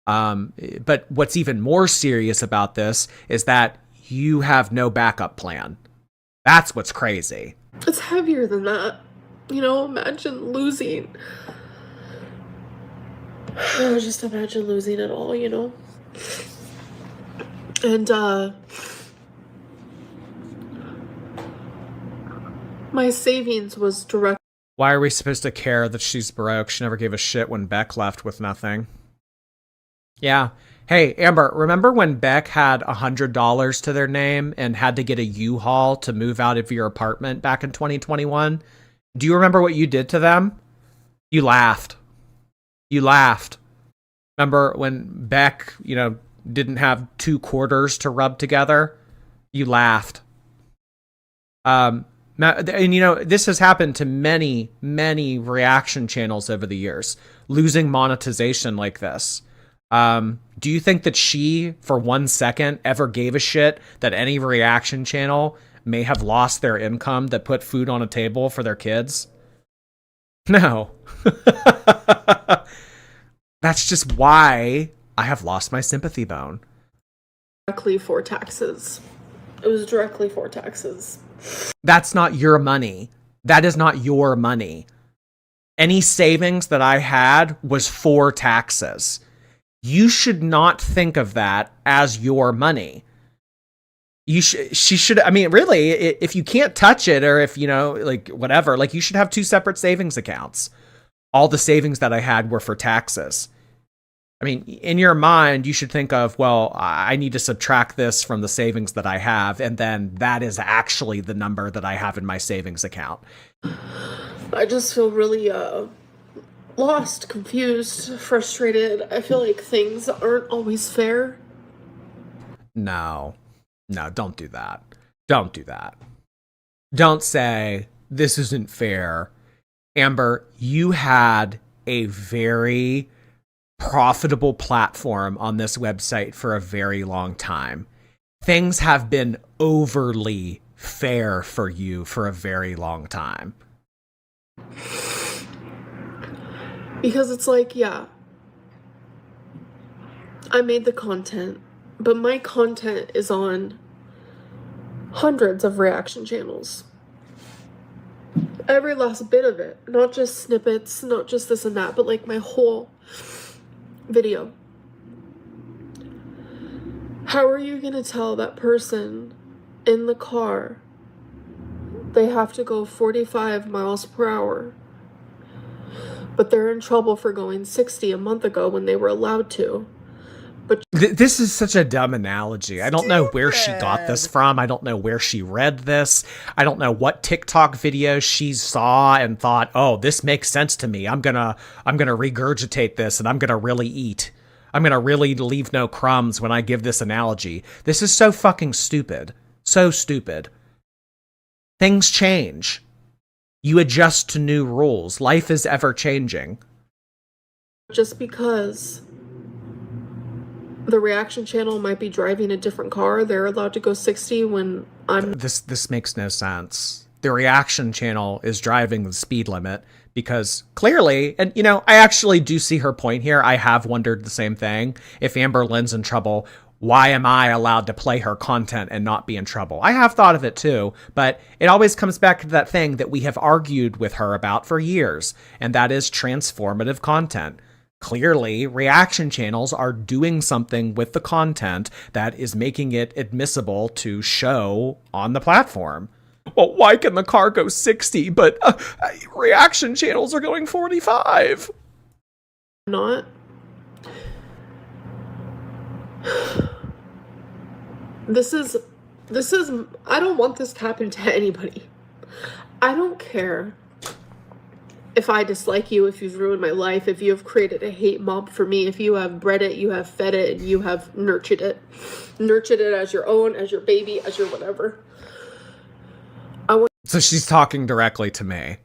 Speaker 1: But what's even more serious about this is that you have no backup plan. That's what's crazy.
Speaker 2: It's heavier than that. You know, imagine losing. Just imagine losing it all, you know? And, my savings was direct.
Speaker 1: Why are we supposed to care that she's broke? She never gave a shit when Beck left with nothing. Yeah. Hey, Amber, remember when Beck had $100 to their name and had to get a U-Haul to move out of your apartment back in 2021? Do you remember what you did to them? You laughed. You laughed. Remember when Beck, didn't have 2 quarters to rub together? You laughed. And this has happened to many, many reaction channels over the years, losing monetization like this. Do you think that she, for 1 second, ever gave a shit that any reaction channel may have lost their income that put food on a table for their kids? No. That's just why I have lost my sympathy bone.
Speaker 2: Directly for taxes. It was directly for taxes.
Speaker 1: That's not your money. That is not your money. Any savings that I had was for taxes. You should not think of that as your money. She should, really, if you can't touch it, or if, whatever, you should have 2 separate savings accounts. All the savings that I had were for taxes. In your mind, you should think of, well, I need to subtract this from the savings that I have, and then that is actually the number that I have in my savings account.
Speaker 2: I just feel really lost, confused, frustrated. I feel like things aren't always fair.
Speaker 1: No, don't do that. Don't do that. Don't say, this isn't fair. Amber, you had a very profitable platform on this website for a very long time. Things have been overly fair for you for a very long time.
Speaker 2: Because it's like, yeah, I made the content, but my content is on hundreds of reaction channels. Every last bit of it. Not just snippets, not just this and that, but my whole video. How are you gonna tell that person in the car they have to go 45 miles per hour, but they're in trouble for going 60 a month ago when they were allowed to? But
Speaker 1: this is such a dumb analogy. I don't know where she got this from. I don't know where she read this. I don't know what TikTok video she saw and thought, oh, this makes sense to me. I'm gonna regurgitate this, and I'm gonna really eat. I'm gonna really leave no crumbs when I give this analogy. This is so fucking stupid. So stupid. Things change. You adjust to new rules. Life is ever changing.
Speaker 2: just because the reaction channel might be driving a different car, they're allowed to go 60 when I'm...
Speaker 1: This makes no sense. The reaction channel is driving the speed limit because clearly, and I actually do see her point here. I have wondered the same thing. If Amberlynn's in trouble, why am I allowed to play her content and not be in trouble? I have thought of it too, but it always comes back to that thing that we have argued with her about for years, and that is transformative content. Clearly, reaction channels are doing something with the content that is making it admissible to show on the platform. Well, why can the car go 60, but reaction channels are going 45?
Speaker 2: Not. This is, I don't want this to happen to anybody. I don't care if I dislike you, if you've ruined my life, if you have created a hate mob for me, if you have bred it, you have fed it, and you have nurtured it as your own, as your baby, as your whatever.
Speaker 1: So she's talking directly to me.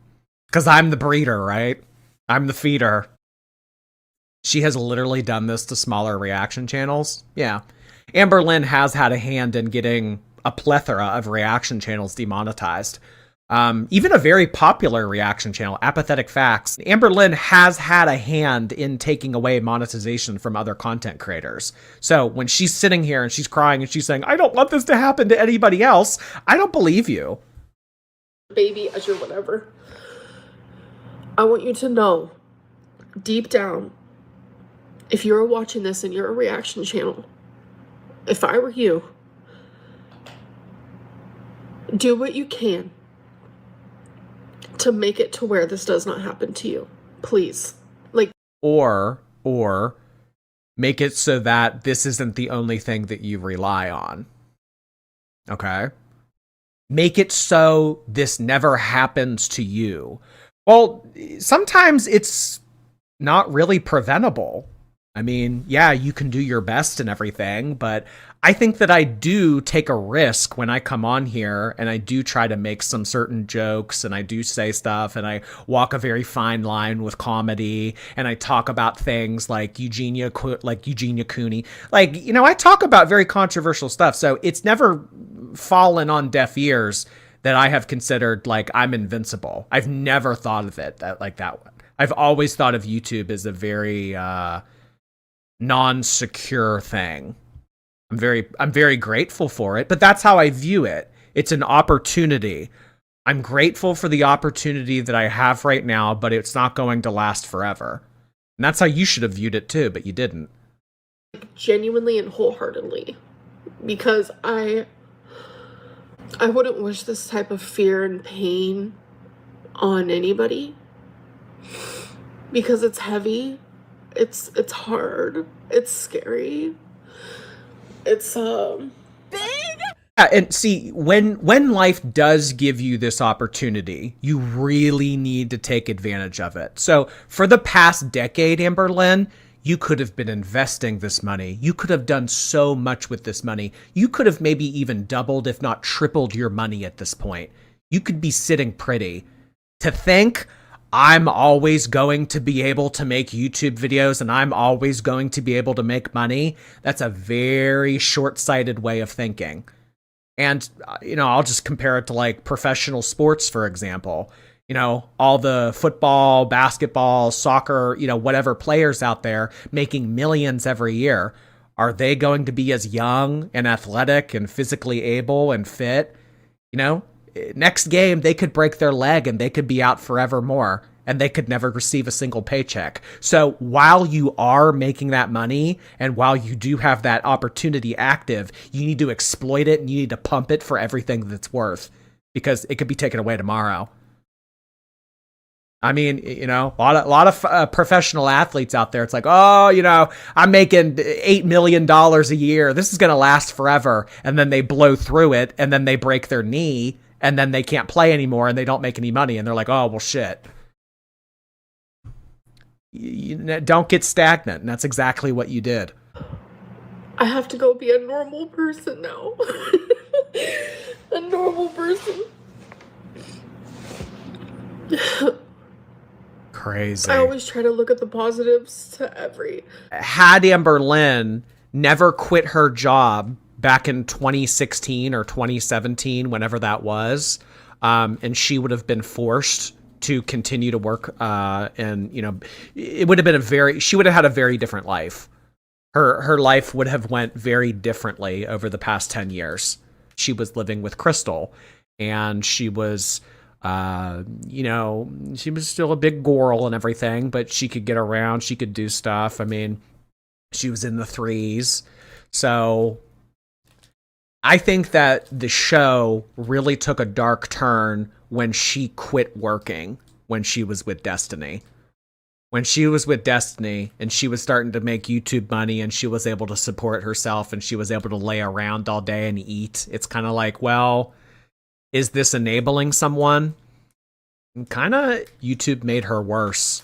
Speaker 1: Because I'm the breeder, right? I'm the feeder. She has literally done this to smaller reaction channels. Yeah. Amberlynn has had a hand in getting a plethora of reaction channels demonetized. Even a very popular reaction channel, Apathetic Facts. Amberlynn has had a hand in taking away monetization from other content creators. So when she's sitting here and she's crying and she's saying, I don't want this to happen to anybody else, I don't believe you.
Speaker 2: Baby, as your whatever. I want you to know, deep down, if you're watching this and you're a reaction channel, if I were you, do what you can to make it to where this does not happen to you. Please.
Speaker 1: Or Make it so that this isn't the only thing that you rely on. Okay? Make it so this never happens to you. Well, sometimes it's not really preventable. I mean, yeah, you can do your best and everything, but I think that I do take a risk when I come on here and I do try to make some certain jokes and I do say stuff and I walk a very fine line with comedy and I talk about things like Eugenia Cooney. Like, you know, I talk about very controversial stuff. So it's never fallen on deaf ears that I have considered like I'm invincible. I've never thought of it like that one. I've always thought of YouTube as a very non-secure thing. I'm very grateful for it, but that's how I view it. It's an opportunity. I'm grateful for the opportunity that I have right now, but it's not going to last forever. And that's how you should have viewed it too, but you didn't.
Speaker 2: Genuinely and wholeheartedly, because I wouldn't wish this type of fear and pain on anybody, because it's heavy, it's hard, it's scary, it's
Speaker 1: big. Yeah, and see, when life does give you this opportunity, you really need to take advantage of it. So for the past decade, Amberlynn, you could have been investing this money. You could have done so much with this money. You could have maybe even doubled, if not tripled your money at this point. You could be sitting pretty. To think I'm always going to be able to make YouTube videos and I'm always going to be able to make money, that's a very short-sighted way of thinking. And, you know, I'll just compare it to like professional sports, for example. You know, all the football, basketball, soccer, you know, whatever players out there making millions every year. Are they going to be as young and athletic and physically able and fit? You know, next game, they could break their leg and they could be out forevermore and they could never receive a single paycheck. So while you are making that money and while you do have that opportunity active, you need to exploit it and you need to pump it for everything that's worth, because it could be taken away tomorrow. I mean, you know, a lot of professional athletes out there. It's like, oh, you know, I'm making $8 million a year. This is going to last forever. And then they blow through it and then they break their knee and then they can't play anymore and they don't make any money. And they're like, oh, well, shit. You don't get stagnant. And that's exactly what you did.
Speaker 2: I have to go be a normal person now. A normal person.
Speaker 1: Crazy.
Speaker 2: I always try to look at the positives to every.
Speaker 1: Had Amberlynn never quit her job back in 2016 or 2017, whenever that was, and she would have been forced to continue to work, and, you know, it would have been she would have had a very different life. Her life would have went very differently over the past 10 years. She was living with Crystal, and she was, you know, she was still a big girl and everything, but she could get around, she could do stuff. I mean, she was in the 3s. So I think that the show really took a dark turn when she quit working, when she was with Destiny. When she was with Destiny and she was starting to make YouTube money and she was able to support herself and she was able to lay around all day and eat, it's kind of like, well, is this enabling someone? Kind of, YouTube made her worse.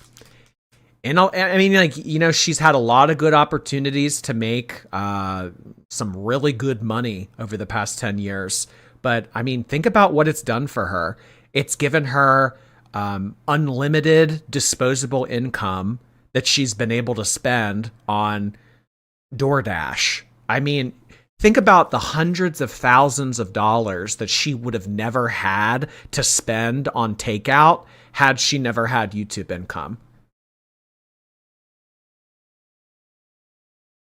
Speaker 1: And I mean, like, you know, she's had a lot of good opportunities to make some really good money over the past 10 years. But I mean, think about what it's done for her. It's given her unlimited disposable income that she's been able to spend on DoorDash. I mean, think about the hundreds of thousands of dollars that she would have never had to spend on takeout had she never had YouTube income.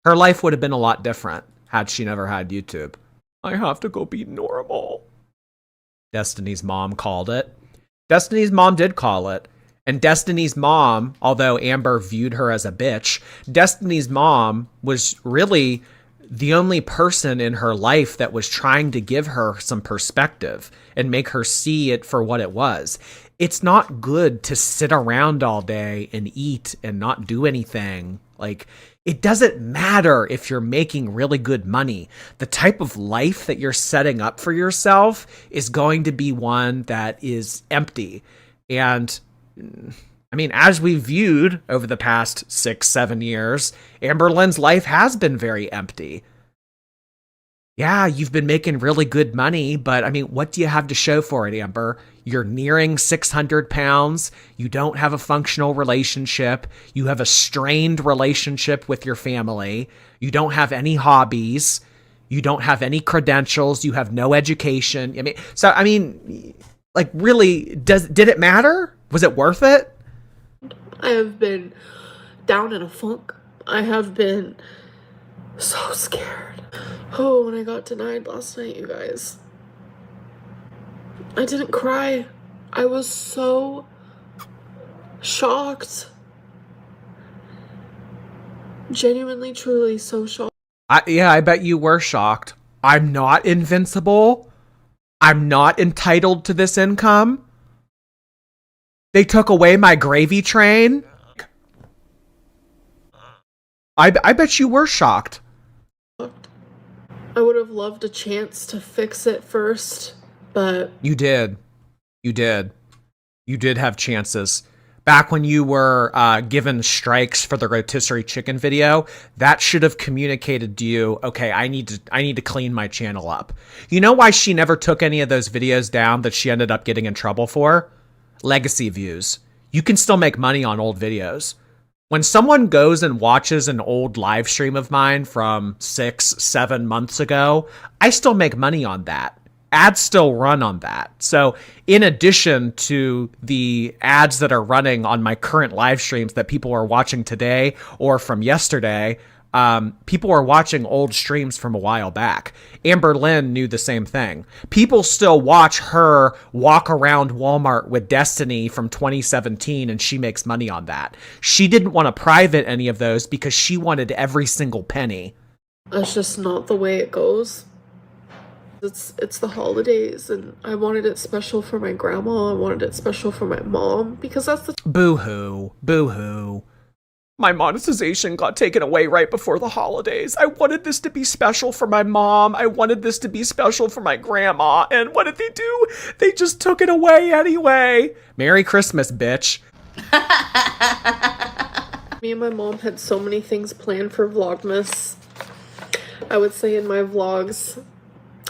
Speaker 1: Her life would have been a lot different had she never had YouTube. I have to go be normal. Destiny's mom called it. Destiny's mom did call it. And Destiny's mom, although Amber viewed her as a bitch, Destiny's mom was really the only person in her life that was trying to give her some perspective and make her see it for what it was. It's not good to sit around all day and eat and not do anything Like, it doesn't matter if you're making really good money. The type of life that you're setting up for yourself is going to be one that is empty. And I mean, as we've viewed over the past 6-7 years, Amberlynn's life has been very empty. Yeah, you've been making really good money, but I mean, what do you have to show for it, Amber? You're nearing 600 pounds. You don't have a functional relationship. You have a strained relationship with your family. You don't have any hobbies. You don't have any credentials. You have no education. I mean, like, really, did it matter? Was it worth it?
Speaker 2: I have been down in a funk. I have been so scared. Oh, when I got denied last night, you guys, I didn't cry. I was so shocked. Genuinely, truly so shocked.
Speaker 1: I bet you were shocked. I'm not invincible. I'm not entitled to this income. They took away my gravy train. I bet you were shocked.
Speaker 2: I would have loved a chance to fix it first, but...
Speaker 1: You did. You did have chances. Back when you were given strikes for the rotisserie chicken video, that should have communicated to you, okay, I need to clean my channel up. You know why she never took any of those videos down that she ended up getting in trouble for? Legacy views. You can still make money on old videos. When someone goes and watches an old live stream of mine from 6-7 months ago, I still make money on that. Ads still run on that. So in addition to the ads that are running on my current live streams that people are watching today or from yesterday, people are watching old streams from a while back. Amberlynn knew the same thing. People still watch her walk around Walmart with Destiny from 2017, and she makes money on that. She didn't want to private any of those because she wanted every single penny.
Speaker 2: That's just not the way it goes. It's the holidays, and I wanted it special for my grandma. I wanted it special for my mom, because that's the...
Speaker 1: Boo-hoo. Boo-hoo. My monetization got taken away right before the holidays. I wanted this to be special for my mom. I wanted this to be special for my grandma. And what did they do? They just took it away anyway. Merry Christmas, bitch.
Speaker 2: Me and my mom had so many things planned for Vlogmas. I would say in my vlogs,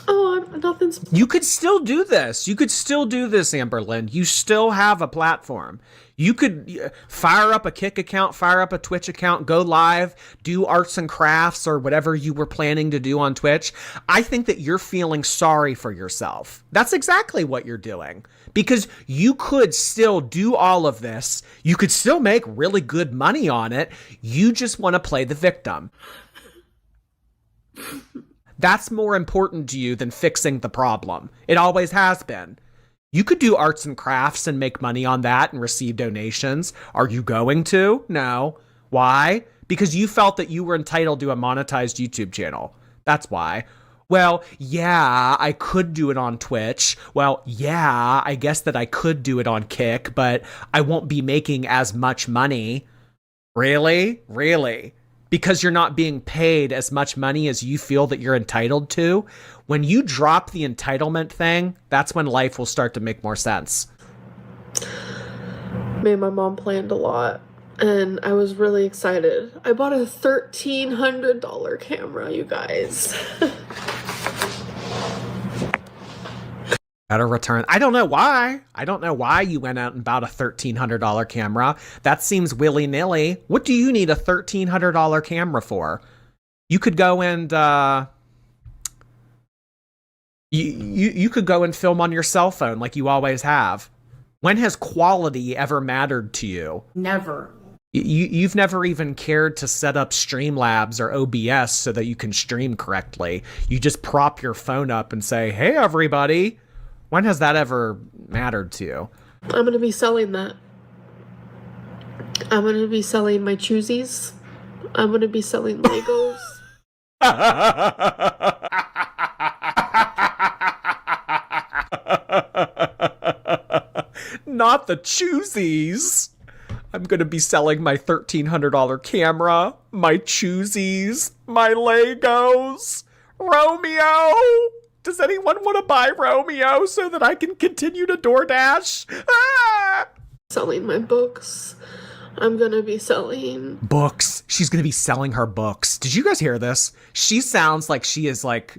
Speaker 2: nothing's...
Speaker 1: You could still do this. You could still do this, Amberlynn. You still have a platform. You could fire up a Kick account, fire up a Twitch account, go live, do arts and crafts or whatever you were planning to do on Twitch. I think that you're feeling sorry for yourself. That's exactly what you're doing, because you could still do all of this. You could still make really good money on it. You just want to play the victim. That's more important to you than fixing the problem. It always has been. You could do arts and crafts and make money on that and receive donations. Are you going to? No. Why? Because you felt that you were entitled to a monetized YouTube channel. That's why. Well, yeah, I could do it on Twitch. Well, yeah, I guess that I could do it on Kick, but I won't be making as much money. Really? Really? Because you're not being paid as much money as you feel that you're entitled to? When you drop the entitlement thing, that's when life will start to make more sense.
Speaker 2: Me and my mom planned a lot, and I was really excited. I bought a $1,300 camera, you guys.
Speaker 1: Better return. I don't know why. I don't know why you went out and bought a $1,300 camera. That seems willy-nilly. What do you need a $1,300 camera for? You could go and you could go and film on your cell phone like you always have. When has quality ever mattered to you?
Speaker 4: Never.
Speaker 1: You've never even cared to set up Streamlabs or OBS so that you can stream correctly. You just prop your phone up and say, "Hey, everybody." When has that ever mattered to you?
Speaker 2: I'm going to be selling that. I'm going to be selling my choosies. I'm going to be selling Legos.
Speaker 1: Not the choosies. I'm going to be selling my $1,300 camera, my Choosies, my Legos. Romeo! Does anyone want to buy Romeo so that I can continue to DoorDash? Ah!
Speaker 2: Selling my books. I'm gonna be selling
Speaker 1: books. She's gonna be selling her books. Did you guys hear this? She sounds like she is like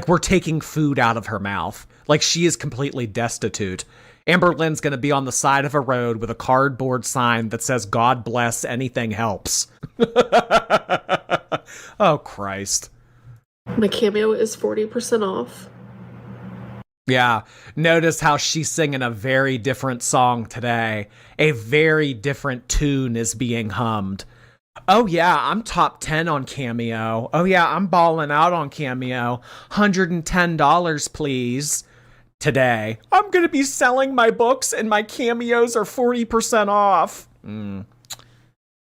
Speaker 1: we're taking food out of her mouth. Like she is completely destitute. Amberlynn's gonna be on the side of a road with a cardboard sign that says "God bless, anything helps." Oh Christ.
Speaker 2: My Cameo is 40% off.
Speaker 1: Yeah, notice how she's singing a very different song today. A very different tune is being hummed. Oh yeah, I'm top 10 on Cameo. Oh yeah, I'm balling out on Cameo. $110, please. Today, I'm going to be selling my books and my Cameos are 40% off.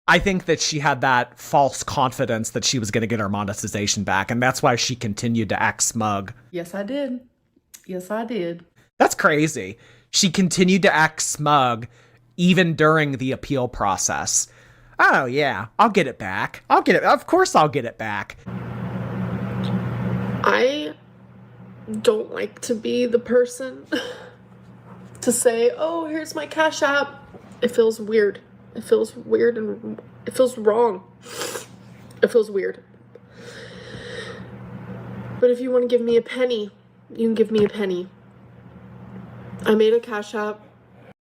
Speaker 1: I think that she had that false confidence that she was going to get her monetization back, and that's why she continued to act smug.
Speaker 2: Yes, I did. Yes, I did.
Speaker 1: That's crazy. She continued to act smug even during the appeal process. Oh, yeah, I'll get it back. I'll get it. Of course I'll get it back.
Speaker 2: I don't like to be the person to say, oh, here's my Cash App. It feels weird. It feels weird and it feels wrong. It feels weird. But if you want to give me a penny, you can give me a penny. I made a Cash App.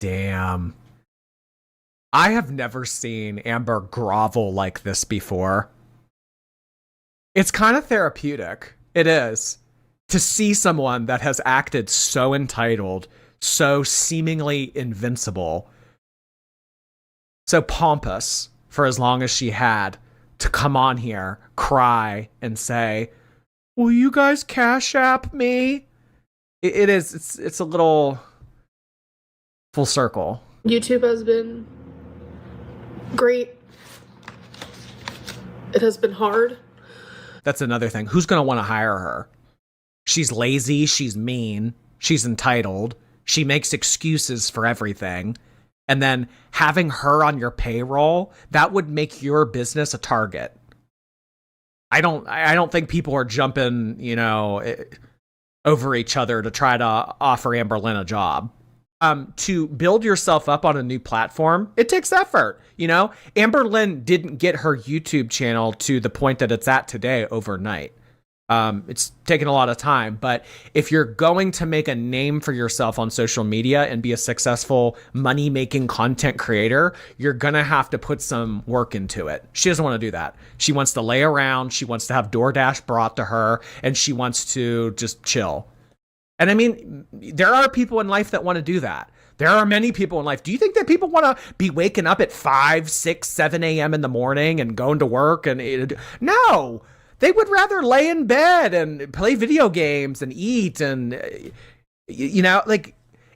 Speaker 1: Damn. I have never seen Amber grovel like this before. It's kind of therapeutic. It is. To see someone that has acted so entitled, so seemingly invincible, so pompous for as long as she had, to come on here, cry, and say, will you guys Cash App me? It's a little full circle.
Speaker 2: YouTube has been great. It has been hard.
Speaker 1: That's another thing. Who's going to want to hire her? She's lazy. She's mean. She's entitled. She makes excuses for everything. And then having her on your payroll, that would make your business a target. I don't think people are jumping, over each other to try to offer Amberlynn a job. To build yourself up on a new platform, it takes effort. Amberlynn didn't get her YouTube channel to the point that it's at today overnight. It's taken a lot of time, but if you're going to make a name for yourself on social media and be a successful money-making content creator, you're going to have to put some work into it. She doesn't want to do that. She wants to lay around. She wants to have DoorDash brought to her, and she wants to just chill. And I mean, there are people in life that want to do that. There are many people in life. Do you think that people want to be waking up at 5, 6, 7 a.m. in the morning and going to work? No. They would rather lay in bed and play video games and eat and,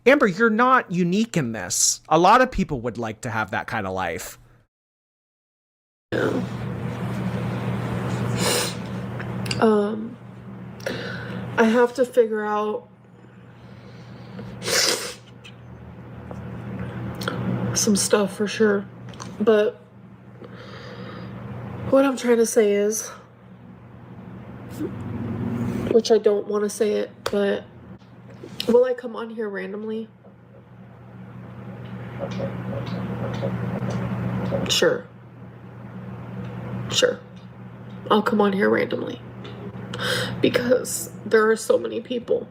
Speaker 1: Amber, you're not unique in this. A lot of people would like to have that kind of life.
Speaker 2: I have to figure out some stuff for sure. But what I'm trying to say is, which I don't want to say it, but will I come on here randomly? Sure. I'll come on here randomly. Because there are so many people.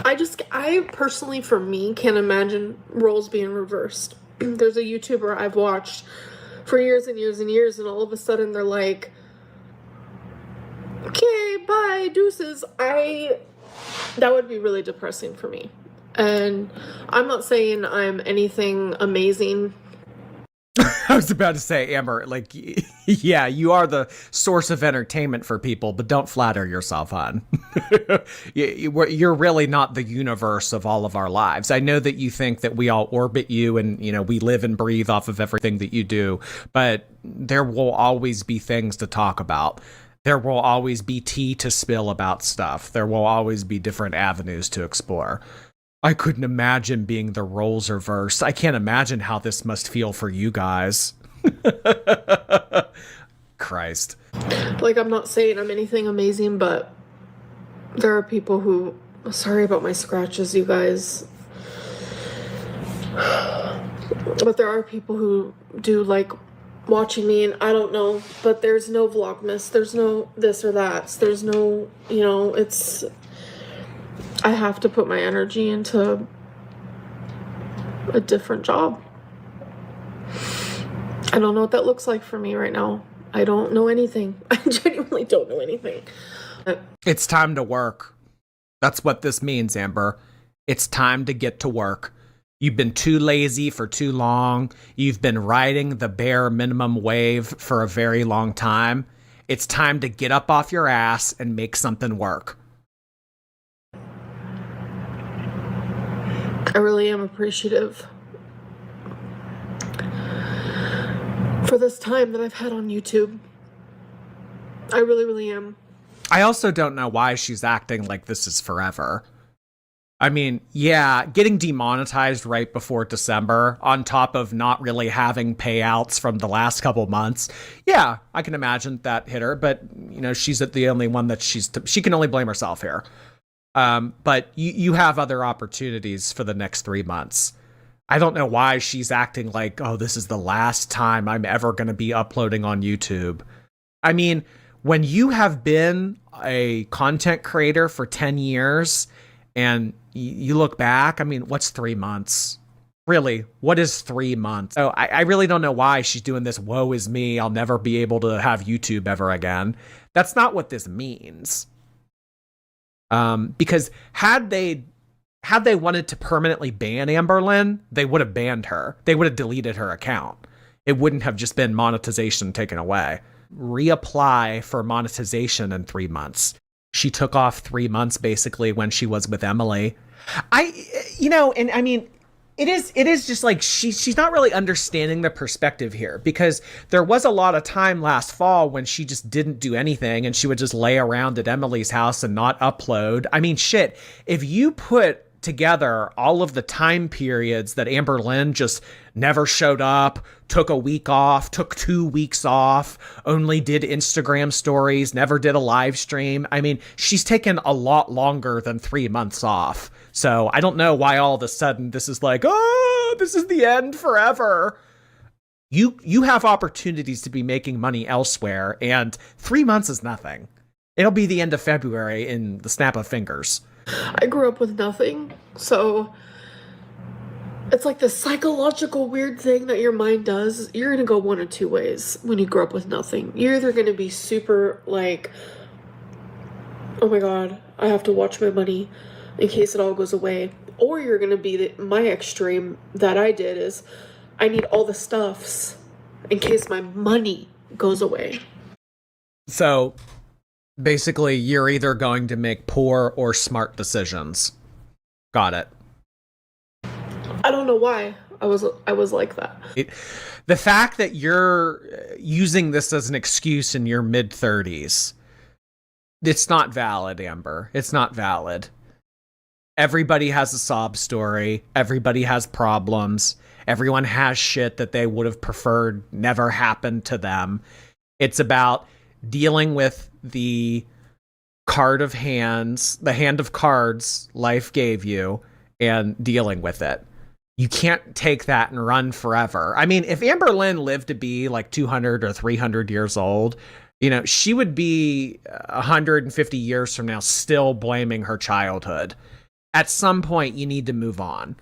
Speaker 2: I personally, for me, can't imagine roles being reversed. There's a YouTuber I've watched for years and years and years, and all of a sudden they're like, okay, bye, deuces. That would be really depressing for me. And I'm not saying I'm anything amazing.
Speaker 1: I was about to say, Amber, yeah, you are the source of entertainment for people, but don't flatter yourself, hon. You're really not the universe of all of our lives. I know that you think that we all orbit you and, we live and breathe off of everything that you do, but there will always be things to talk about. There will always be tea to spill about stuff. There will always be different avenues to explore. I couldn't imagine being the roles reversed. I can't imagine how this must feel for you guys. Christ.
Speaker 2: Like, I'm not saying I'm anything amazing, but there are people who, sorry about my scratches, you guys, but there are people who do like watching me, and I don't know, but there's no Vlogmas, there's no this or that, there's no, you know, it's, I have to put my energy into a different job. I don't know what that looks like for me right now. I don't know anything. I genuinely don't know anything.
Speaker 1: It's time to work. That's what this means, Amber. It's time to get to work. You've been too lazy for too long. You've been riding the bare minimum wave for a very long time. It's time to get up off your ass and make something work.
Speaker 2: I really am appreciative for this time that I've had on YouTube. I really, really am.
Speaker 1: I also don't know why she's acting like this is forever. I mean, yeah, getting demonetized right before December, on top of not really having payouts from the last couple months. Yeah, I can imagine that hit her, but, you know, she's the only one that she can only blame herself here. But you have other opportunities for the next 3 months. I don't know why she's acting like, oh, this is the last time I'm ever going to be uploading on YouTube. I mean, when you have been a content creator for 10 years and you look back, I mean, what's 3 months? Really, what is 3 months? So I really don't know why she's doing this. Woe is me. I'll never be able to have YouTube ever again. That's not what this means. Because had they wanted to permanently ban Amberlynn, they would have banned her. They would have deleted her account. It wouldn't have just been monetization taken away. Reapply for monetization in 3 months. She took off 3 months basically when she was with Emily. And I mean, it is just like she's not really understanding the perspective here, because there was a lot of time last fall when she just didn't do anything and she would just lay around at Emily's house and not upload. I mean, shit, if you put together all of the time periods that Amberlynn just never showed up, took a week off, took 2 weeks off, only did Instagram stories, never did a live stream. I mean, she's taken a lot longer than 3 months off. So I don't know why all of a sudden this is like, oh, this is the end forever. You have opportunities to be making money elsewhere, and 3 months is nothing. It'll be the end of February in the snap of fingers.
Speaker 2: I grew up with nothing, so it's like this psychological weird thing that your mind does. You're gonna go one of two ways when you grow up with nothing. You're either gonna be super like, oh my god, I have to watch my money in case it all goes away, or you're gonna be my extreme that I did is I need all the stuffs in case my money goes away.
Speaker 1: So basically, you're either going to make poor or smart decisions. Got it.
Speaker 2: I don't know why I was like that.
Speaker 1: The fact that you're using this as an excuse in your mid-30s, it's not valid, Amber. It's not valid. Everybody has a sob story. Everybody has problems. Everyone has shit that they would have preferred never happened to them. It's about dealing with the card of hands, the hand of cards life gave you, and dealing with it. You can't take that and run forever. I mean, if Amberlynn lived to be like 200 or 300 years old, you know, she would be 150 years from now still blaming her childhood. At some point, you need to move on.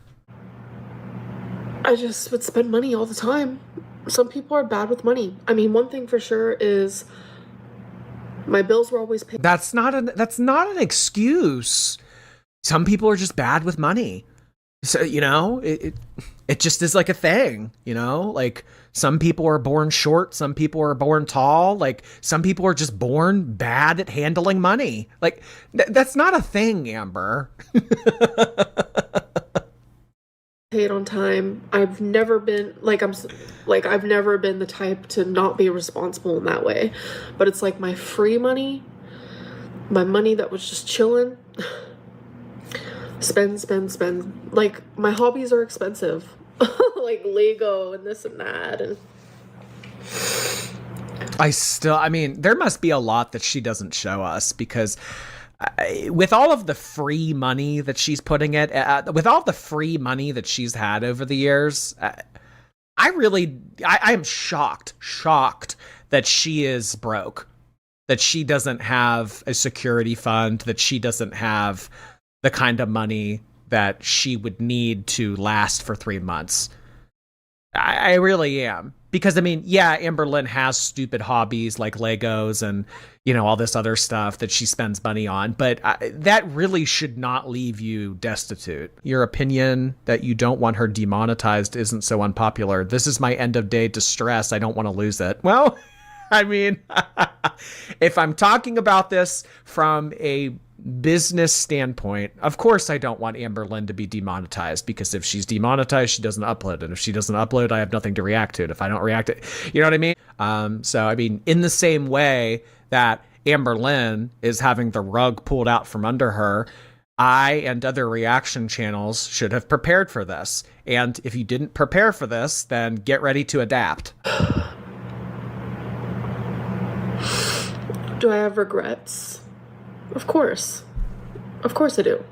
Speaker 2: I just would spend money all the time. Some people are bad with money. I mean, one thing for sure is my bills were always paid.
Speaker 1: That's not an excuse. Some people are just bad with money. So, you know, it just is like a thing, you know, like some people are born short. Some people are born tall. Like some people are just born bad at handling money. Like that's not a thing, Amber.
Speaker 2: Paid on time. I've never been I've never been the type to not be responsible in that way. But it's like my free money, my money that was just chilling. Spend. Like, my hobbies are expensive. Like Lego and this and that. And
Speaker 1: I mean, there must be a lot that she doesn't show us, because with all of the free money that she's putting it, with all the free money that she's had over the years, I am shocked that she is broke, that she doesn't have a security fund, that she doesn't have the kind of money that she would need to last for 3 months. I really am. Because, I mean, yeah, Amberlynn has stupid hobbies like Legos and, you know, all this other stuff that she spends money on. But that really should not leave you destitute. Your opinion that you don't want her demonetized isn't so unpopular. This is my end of day distress. I don't want to lose it. Well, I mean, if I'm talking about this from a business standpoint, of course I don't want Amberlynn to be demonetized, because if she's demonetized, she doesn't upload, and if she doesn't upload, I have nothing to react to. And if I don't react to, you know what I mean? So I mean, in the same way that Amberlynn is having the rug pulled out from under her, I and other reaction channels should have prepared for this. And if you didn't prepare for this, then get ready to adapt.
Speaker 2: do I have regrets? Of course. Of course I do.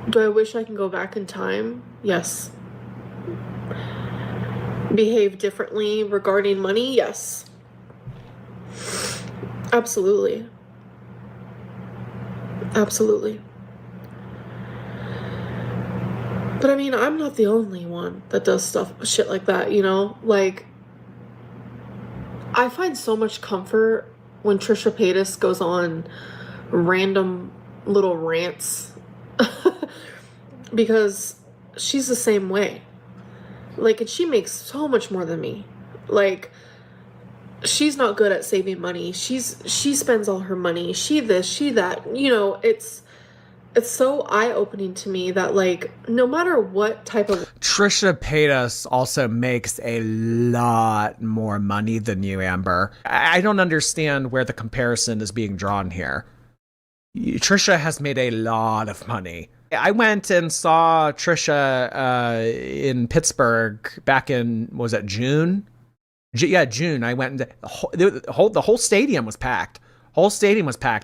Speaker 2: Do I wish I can go back in time? Yes. Behave differently regarding money? Yes. Absolutely. Absolutely. But I mean, I'm not the only one that does shit like that, you know? Like, I find so much comfort when Trisha Paytas goes on random little rants because she's the same way. Like, and she makes so much more than me. Like, she's not good at saving money. She spends all her money. She this, she that. You know, it's so eye-opening to me that, like, no matter what type of...
Speaker 1: Trisha Paytas also makes a lot more money than you, Amber. I don't understand where the comparison is being drawn here. Trisha has made a lot of money. I went and saw Trisha in Pittsburgh back in, was it June? June. I went and the whole stadium was packed.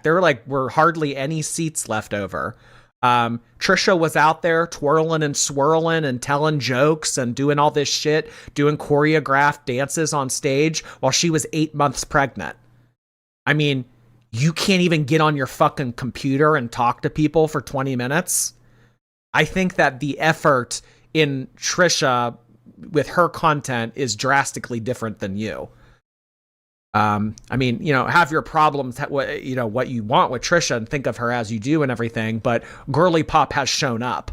Speaker 1: There were hardly any seats left over. Trisha was out there twirling and swirling and telling jokes and doing all this shit, doing choreographed dances on stage while she was 8 months pregnant. I mean, you can't even get on your fucking computer and talk to people for 20 minutes. I think that the effort in Trisha with her content is drastically different than you. I mean, you know, have your problems, you know, what you want with Trisha and think of her as you do and everything, but Girly Pop has shown up.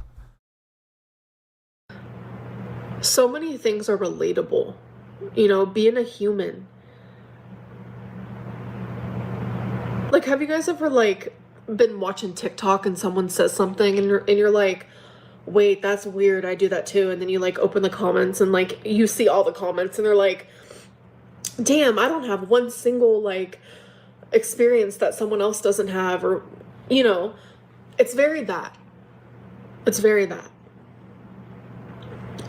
Speaker 2: So many things are relatable, you know, being a human. Like, have you guys ever, like, been watching TikTok and someone says something and you're like, wait, that's weird, I do that too, and then you, like, open the comments and, like, you see all the comments and they're like, damn, I don't have one single, like, experience that someone else doesn't have, or, you know, it's very that.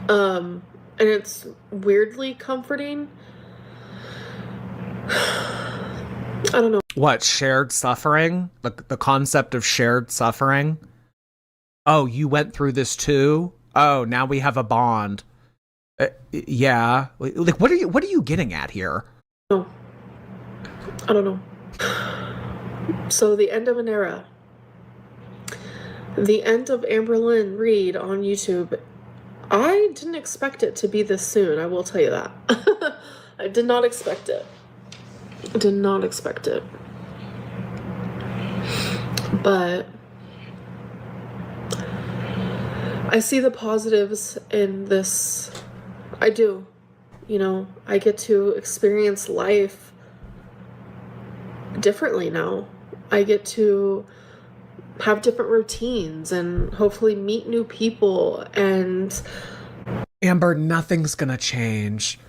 Speaker 2: And it's weirdly comforting. I don't know.
Speaker 1: What, shared suffering? The concept of shared suffering? Oh, you went through this too? Oh, now we have a bond. Yeah. Like, what are you getting at here?
Speaker 2: No. I don't know. So the end of an era. The end of Amberlynn Reid on YouTube. I didn't expect it to be this soon, I will tell you that. I did not expect it. But I see the positives in this. I do. You know, I get to experience life differently now. I get to have different routines and hopefully meet new people. And
Speaker 1: Amber, nothing's gonna change.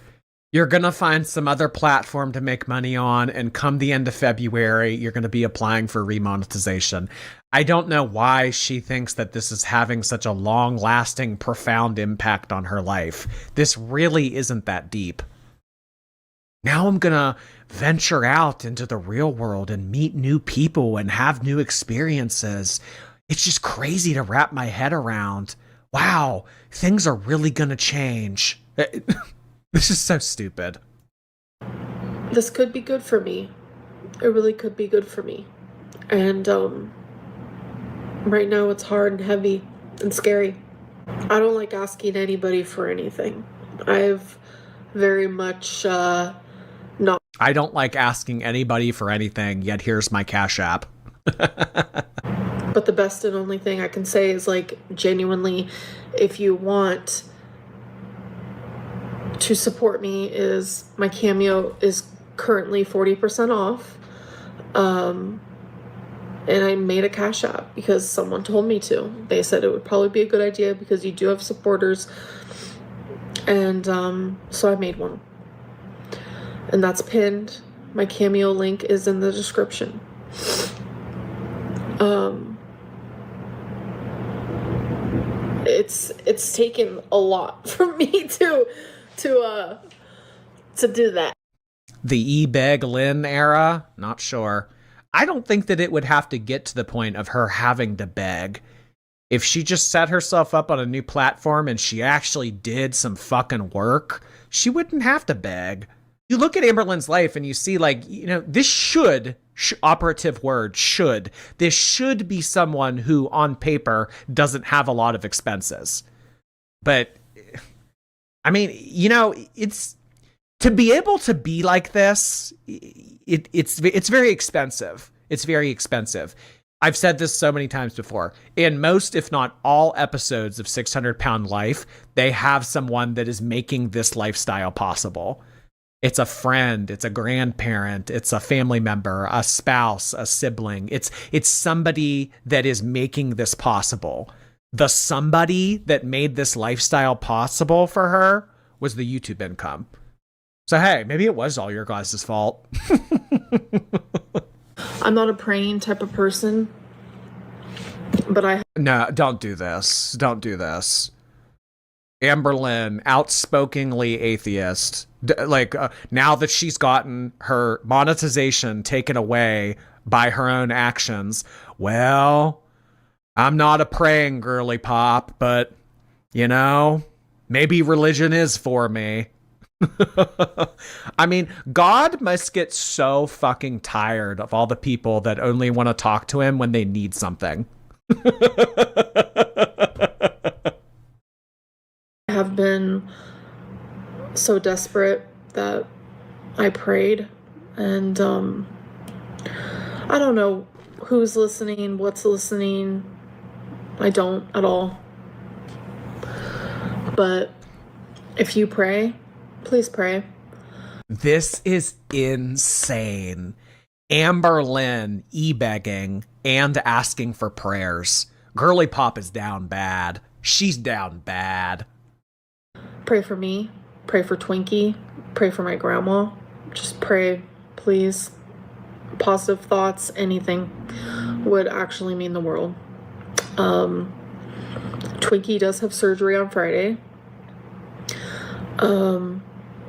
Speaker 1: You're going to find some other platform to make money on, and come the end of February, you're going to be applying for remonetization. I don't know why she thinks that this is having such a long-lasting, profound impact on her life. This really isn't that deep. Now I'm going to venture out into the real world and meet new people and have new experiences. It's just crazy to wrap my head around. Wow, things are really going to change. This is so stupid.
Speaker 4: This could be good for me. It really could be good for me. And right now it's hard and heavy and scary. I don't like asking anybody for anything. I've very much not.
Speaker 1: I don't like asking anybody for anything, yet here's my Cash App.
Speaker 4: But the best and only thing I can say is, like, genuinely, if you want to support me, is my Cameo is currently 40% off. And I made a Cash App because someone told me to. They said it would probably be a good idea because you do have supporters. And so I made one. And that's pinned. My Cameo link is in the description. It's taken a lot for me to do that.
Speaker 1: The Amberlynn era? Not sure. I don't think that it would have to get to the point of her having to beg. If she just set herself up on a new platform and she actually did some fucking work, she wouldn't have to beg. You look at Amberlynn's life and you see, like, you know, this operative word, should. This should be someone who, on paper, doesn't have a lot of expenses. But, I mean, you know, it's... To be able to be like this, it's very expensive. It's very expensive. I've said this so many times before. In most, if not all, episodes of 600 Pound Life, they have someone that is making this lifestyle possible. It's a friend, it's a grandparent, it's a family member, a spouse, a sibling. It's somebody that is making this possible. The somebody that made this lifestyle possible for her was the YouTube income. So, hey, maybe it was all your guys' fault.
Speaker 4: I'm not a praying type of person, but
Speaker 1: No, don't do this. Don't do this. Amberlynn, outspokenly atheist. Now that she's gotten her monetization taken away by her own actions, well, I'm not a praying girly pop, but, you know, maybe religion is for me. I mean, God must get so fucking tired of all the people that only want to talk to him when they need something.
Speaker 4: I have been so desperate that I prayed, and I don't know who's listening, what's listening. I don't at all. But if you pray, please pray.
Speaker 1: This is insane. Amberlynn e-begging and asking for prayers. Girly Pop is down bad. She's down bad.
Speaker 4: Pray for me. Pray for Twinkie. Pray for my grandma. Just pray, please. Positive thoughts, anything would actually mean the world. Twinkie does have surgery on Friday.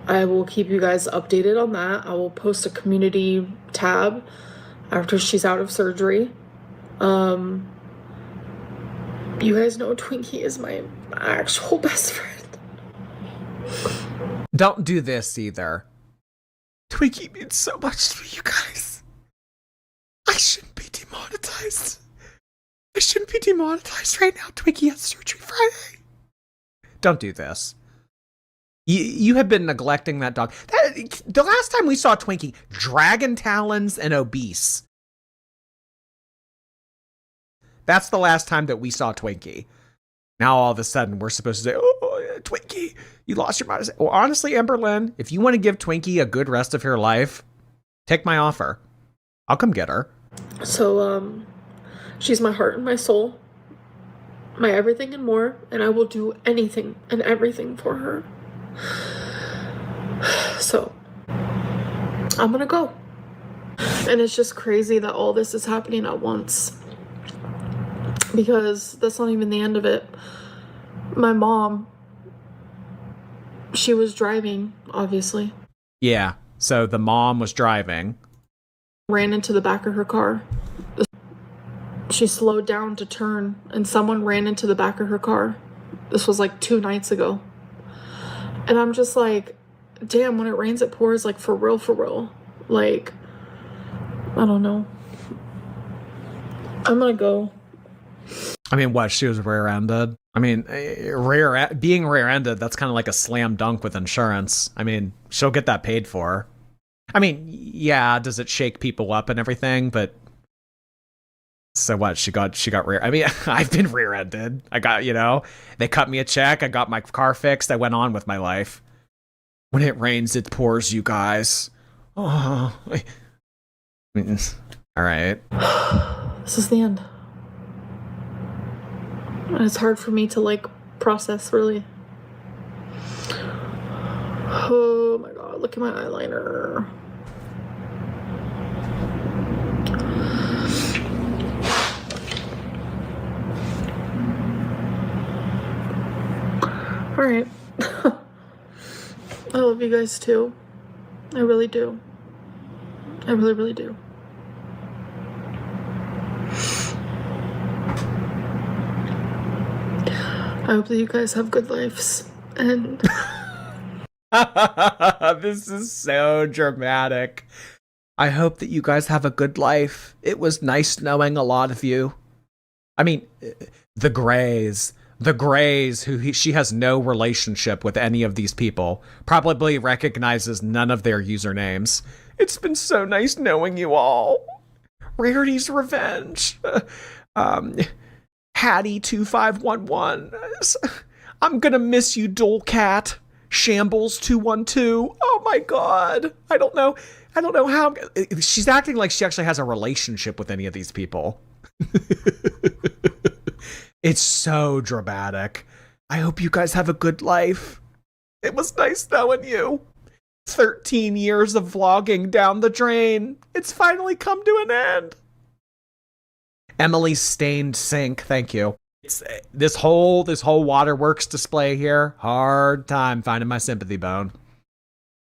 Speaker 4: I will keep you guys updated on that. I will post a community tab after she's out of surgery. You guys know Twinkie is my actual best friend.
Speaker 1: Don't do this either. Twinkie means so much to me, you guys. I shouldn't be demonetized. I shouldn't be demonetized right now. Twinkie has surgery Friday. Don't do this. You have been neglecting that dog. The last time we saw Twinkie, dragon talons and obese. That's the last time that we saw Twinkie. Now all of a sudden we're supposed to say, oh, Twinkie, you lost your mind. Well, honestly, Amberlynn, if you want to give Twinkie a good rest of her life, take my offer. I'll come get her.
Speaker 4: So, she's my heart and my soul, my everything and more, and I will do anything and everything for her. So I'm gonna go. And it's just crazy that all this is happening at once, because that's not even the end of it. My mom, she was driving, obviously.
Speaker 1: Yeah. So the mom was driving.
Speaker 4: Ran into the back of her car. She slowed down to turn, and someone ran into the back of her car. This was like 2 nights ago. And I'm just like, damn, when it rains, it pours, like, for real, for real. Like, I don't know. I'm gonna go.
Speaker 1: I mean, what? She was rear-ended? I mean, being rear-ended, that's kind of like a slam dunk with insurance. I mean, she'll get that paid for. I mean, yeah, does it shake people up and everything? But so what? She got rear. I mean, I've been rear-ended. I got, they cut me a check. I got my car fixed. I went on with my life. When it rains, it pours, you guys. Oh, I mean, all right.
Speaker 4: This is the end. And it's hard for me to, like, process, really. Oh my god, look at my eyeliner. Alright. I love you guys too. I really do. I really, really do. I hope that you guys have good lives. And
Speaker 1: this is so dramatic. I hope that you guys have a good life. It was nice knowing a lot of you. I mean, the Grays, she has no relationship with any of these people, probably recognizes none of their usernames. It's been so nice knowing you all. Rarity's Revenge. Hattie2511. I'm gonna miss you, Dolecat. Shambles212. Oh my god. I don't know how. She's acting like she actually has a relationship with any of these people. It's so dramatic. I hope you guys have a good life. It was nice knowing you. 13 years of vlogging down the drain. It's finally come to an end. Emily's stained sink. Thank you. It's this whole waterworks display here. Hard time finding my sympathy bone.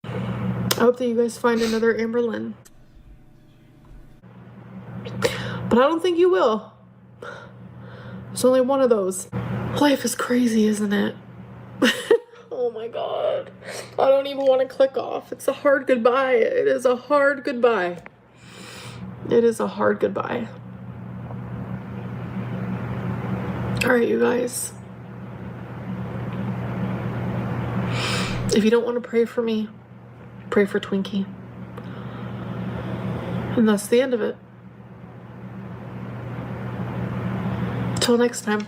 Speaker 4: I hope that you guys find another Amberlynn. But I don't think you will. There's only one of those. Life is crazy, isn't it? Oh my god. I don't even want to click off. It's a hard goodbye. It is a hard goodbye. It is a hard goodbye. Alright, you guys. If you don't want to pray for me, pray for Twinkie. And that's the end of it. Till next time.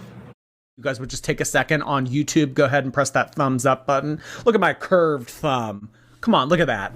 Speaker 1: You guys would just take a second on YouTube, go ahead and press that thumbs up button. Look at my curved thumb. Come on, look at that.